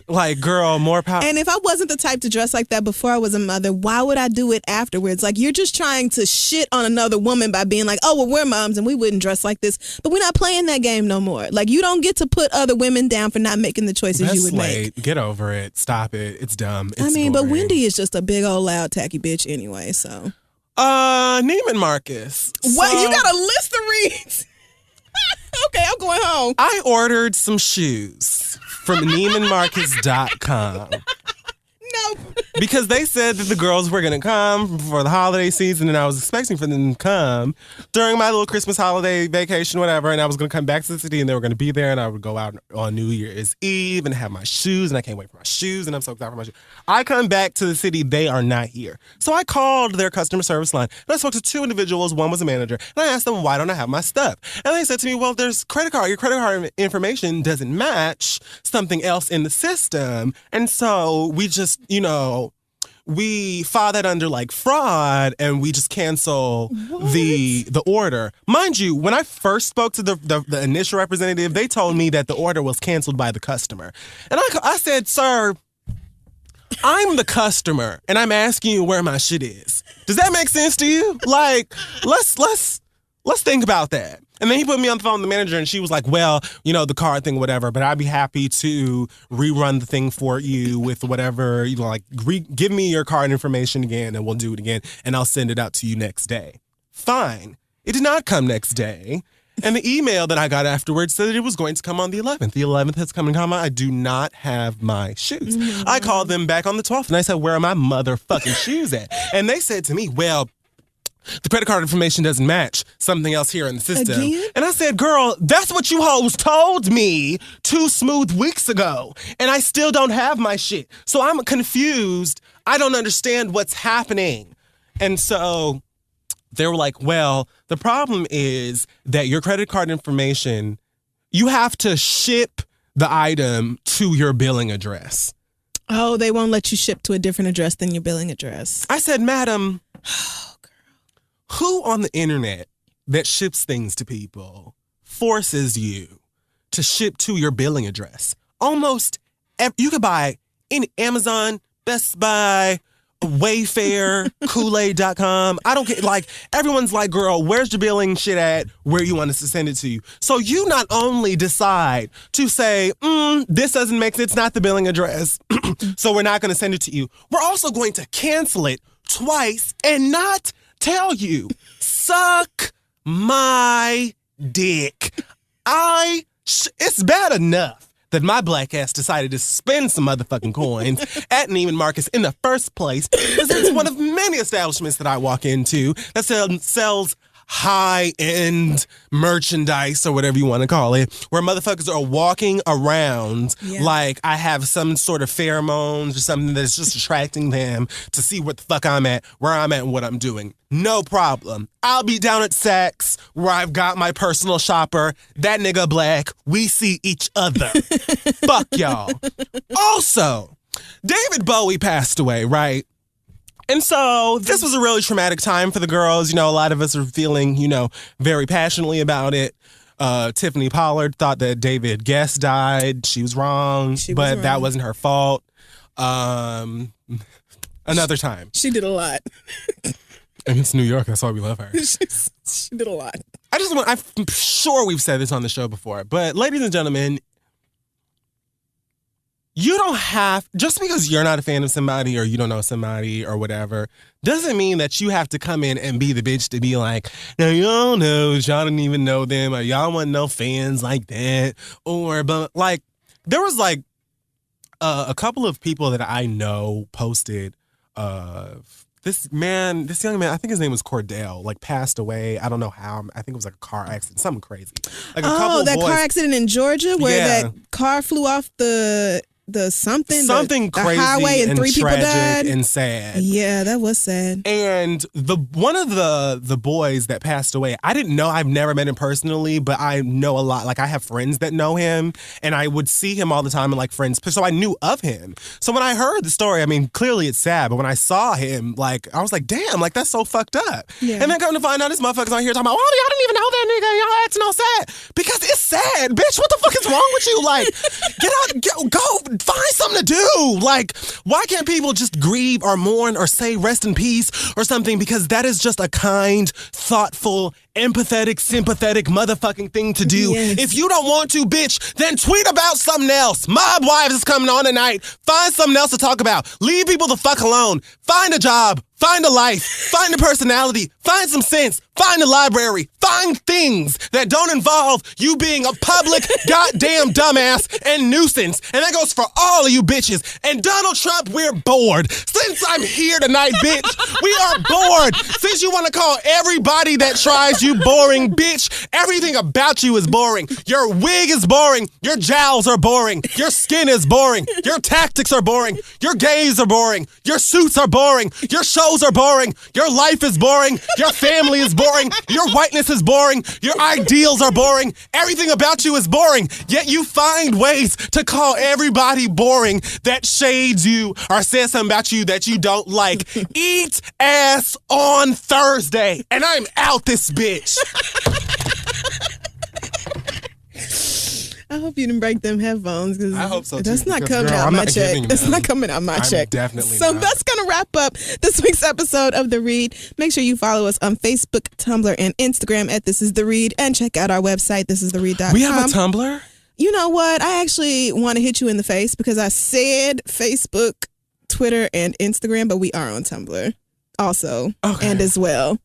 like, girl, more power. And if I wasn't the type to dress like that before I was a mother, why would I do it afterwards? Like, you're just trying to shit on another woman by being like, oh, well, we're moms and we wouldn't dress like this. But we're not playing that game no more. Like, you don't get to put other women down for not making the choices That's you would late. make. Get over it. Stop it. It's dumb. It's boring. boring. But Wendy is just a big old loud tacky bitch anyway, so. Neiman Marcus. What? You got a list of reads? Okay, I'm going home. I ordered some shoes from NeimanMarcus.com. No. Because they said that the girls were going to come for the holiday season, and I was expecting for them to come during my little Christmas holiday vacation, whatever, and I was going to come back to the city, and they were going to be there, and I would go out on New Year's Eve and have my shoes, and I can't wait for my shoes, and I'm so excited for my shoes. I come back to the city, they are not here. So I called their customer service line, and I spoke to two individuals. One was a manager, and I asked them, why don't I have my stuff? And they said to me, well, your credit card information doesn't match something else in the system, and so we just, we file that under like fraud, and we just cancel the order. Mind you, when I first spoke to the initial representative, they told me that the order was canceled by the customer. And I said, sir, I'm the customer, and I'm asking you where my shit is. Does that make sense to you? Like, let's think about that. And then he put me on the phone with the manager, and she was like, well, the card thing, whatever, but I'd be happy to rerun the thing for you with whatever, give me your card information again, and we'll do it again, and I'll send it out to you next day. Fine. It did not come next day. And the email that I got afterwards said that it was going to come on the 11th. The 11th has come and gone. I do not have my shoes. Mm-hmm. I called them back on the 12th, and I said, where are my motherfucking shoes at? And they said to me, well, the credit card information doesn't match something else here in the system. Again? And I said, girl, that's what you hoes told me 2 smooth weeks ago. And I still don't have my shit. So I'm confused. I don't understand what's happening. And so they were like, well, the problem is that your credit card information, you have to ship the item to your billing address. Oh, they won't let you ship to a different address than your billing address. I said, madam, who on the internet that ships things to people forces you to ship to your billing address? Almost you could buy any Amazon, Best Buy, Wayfair, Kool-Aid.com. I don't get, everyone's like, girl, where's your billing shit at? Where you want us to send it to you? So you not only decide to say, this doesn't make sense, it's not the billing address, so we're not going to send it to you. We're also going to cancel it twice and not tell you. Suck my dick. It's bad enough that my black ass decided to spend some motherfucking coins at Neiman Marcus in the first place, because it's one of many establishments that I walk into that sells high-end merchandise, or whatever you want to call it, where motherfuckers are walking around like I have some sort of pheromones or something that's just attracting them to see what the fuck I'm at, where I'm at, and what I'm doing. No problem. I'll be down at Saks, where I've got my personal shopper. That nigga black. We see each other. Fuck y'all. Also, David Bowie passed away, right? And so this was a really traumatic time for the girls. A lot of us are feeling, very passionately about it. Tiffany Pollard thought that David Guest died. She was wrong, but that wasn't her fault. Another time. She did a lot. And it's New York. That's why we love her. She did a lot. I'm sure we've said this on the show before, but ladies and gentlemen, you don't have, just because you're not a fan of somebody or you don't know somebody or whatever, doesn't mean that you have to come in and be the bitch to be like, now y'all know, y'all didn't even know them, or y'all wasn't no fans like that. But there was a couple of people that I know posted this young man, I think his name was Cordell, passed away. I don't know how. I think it was a car accident, something crazy. Car accident in Georgia where that car flew off the something crazy, the highway, and 3 people died. And sad. Yeah, that was sad. And one of the boys that passed away, I didn't know. I've never met him personally, but I know a lot. I have friends that know him, and I would see him all the time and friends. So I knew of him. So when I heard the story, clearly it's sad, but when I saw him, I was like, damn, that's so fucked up. Yeah. And then come to find out, this motherfucker's on here talking about, oh, y'all didn't even know that nigga. Y'all acting all sad. Because it's sad, bitch. What the fuck is wrong with you? Get out, go. Find something to do. Why can't people just grieve or mourn or say rest in peace or something? Because that is just a kind, thoughtful, empathetic, sympathetic motherfucking thing to do. Yes. If you don't want to, bitch, then tweet about something else. Mob Wives is coming on tonight. Find something else to talk about. Leave people the fuck alone. Find a job. Find a life. Find a personality. Find some sense. Find a library. Find things that don't involve you being a public goddamn dumbass and nuisance. And that goes for all of you bitches. And Donald Trump, we're bored. Since I'm here tonight, bitch, we are bored. Since you want to call everybody that tries you boring, bitch, everything about you is boring. Your wig is boring. Your jowls are boring. Your skin is boring. Your tactics are boring. Your gays are boring. Your suits are boring. Your shows are boring. Your life is boring. Your family is boring. Your whiteness is boring. Your ideals are boring. Everything about you is boring. Yet you find ways to call everybody boring that shades you or says something about you that you don't like. Eat ass on Thursday. And I'm out this bitch. I hope you didn't break them headphones. I hope so too. That's not coming out my check. That's not coming out my check. Definitely so not. That's going to wrap up this week's episode of The Reid. Make sure you follow us on Facebook, Tumblr, and Instagram at This Is The Reid, and check out our website, thisisthereid.com. We have a Tumblr? You know what? I actually want to hit you in the face because I said Facebook, Twitter, and Instagram, but we are on Tumblr also and as well.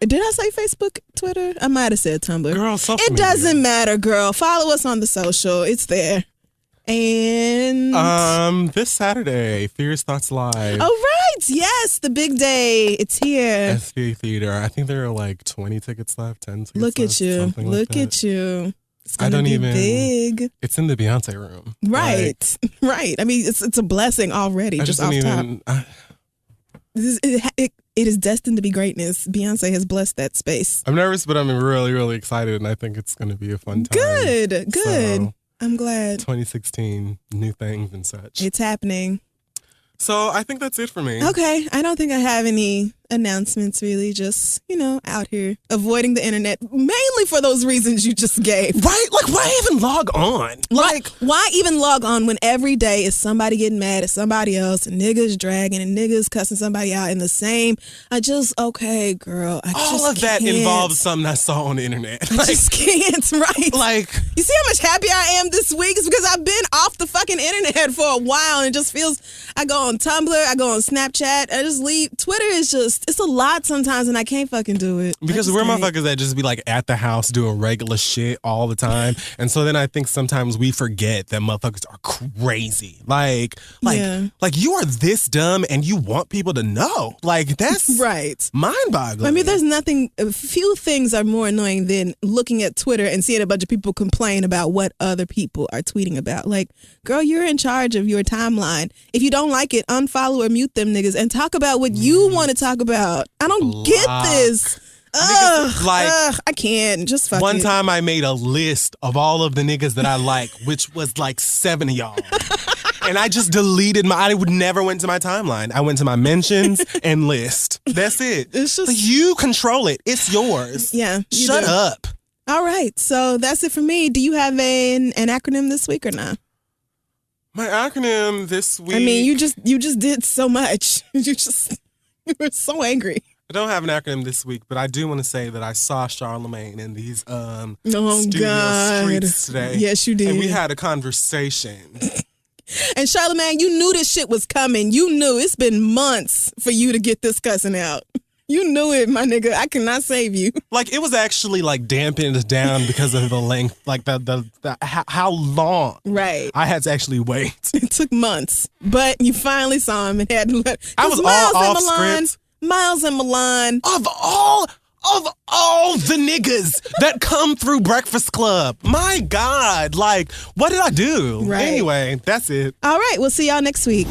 Did I say Facebook, Twitter? I might have said Tumblr. Girl, it doesn't matter, girl. Follow us on the social. It's there. And this Saturday, Fierce Thoughts Live. Oh right, yes, the big day. It's here. SV Theater. I think there are like 20 tickets left, 10 tickets Look left, at you. Look at you. It's gonna be big. It's in the Beyonce room. Right. Right. I mean, it's a blessing already. Just off top. It is destined to be greatness. Beyonce has blessed that space. I'm nervous, but I'm really, really excited, and I think it's going to be a fun time. Good. So, I'm glad. 2016, new things and such. It's happening. So I think that's it for me. Okay. I don't think I have any announcements really. Just, out here avoiding the internet, mainly for those reasons you just gave. Right? Like, why even log on? Like, why even log on when every day is somebody getting mad at somebody else and niggas dragging and niggas cussing somebody out in the same? Okay, girl. All of that involves something I saw on the internet. I just can't, right? Like, you see how much happier I am this week? It's because I've been off the fucking internet for a while and it just feels, I go on Tumblr, I go on Snapchat, I just leave. Twitter is just, it's a lot sometimes and I can't fucking do it. Because we're motherfuckers that just be like at the house doing regular shit all the time. And so then I think sometimes we forget that motherfuckers are crazy. Like you are this dumb and you want people to know. Like, that's right. Mind-boggling. I mean, few things are more annoying than looking at Twitter and seeing a bunch of people complain about what other people are tweeting about. Like, girl, you're in charge of your timeline. If you don't like it, unfollow or mute them niggas and talk about what you want to talk about. I don't get this. I can't. Just fuck One it. time I made a list of all of the niggas that I like, which was like 7 of y'all. And I just deleted I would never went to my timeline. I went to my mentions and list. That's it. It's just, you control it. It's yours. Yeah. Shut up. All right. So that's it for me. Do you have an acronym this week or not? My acronym this week. I mean, you just did so much. You were so angry. I don't have an acronym this week, but I do want to say that I saw Charlamagne in these studio streets today. Yes, you did. And we had a conversation. And Charlamagne, you knew this shit was coming. You knew it's been months for you to get this cussing out. You knew it, my nigga. I cannot save you. Like, it was actually like dampened down because of the length, like the how long. Right. I had to actually wait. It took months, but you finally saw him and had to let. I was all off script. Miles and Milan. Of all the niggas that come through Breakfast Club. My God. Like, what did I do? Right. Anyway, that's it. All right. We'll see y'all next week.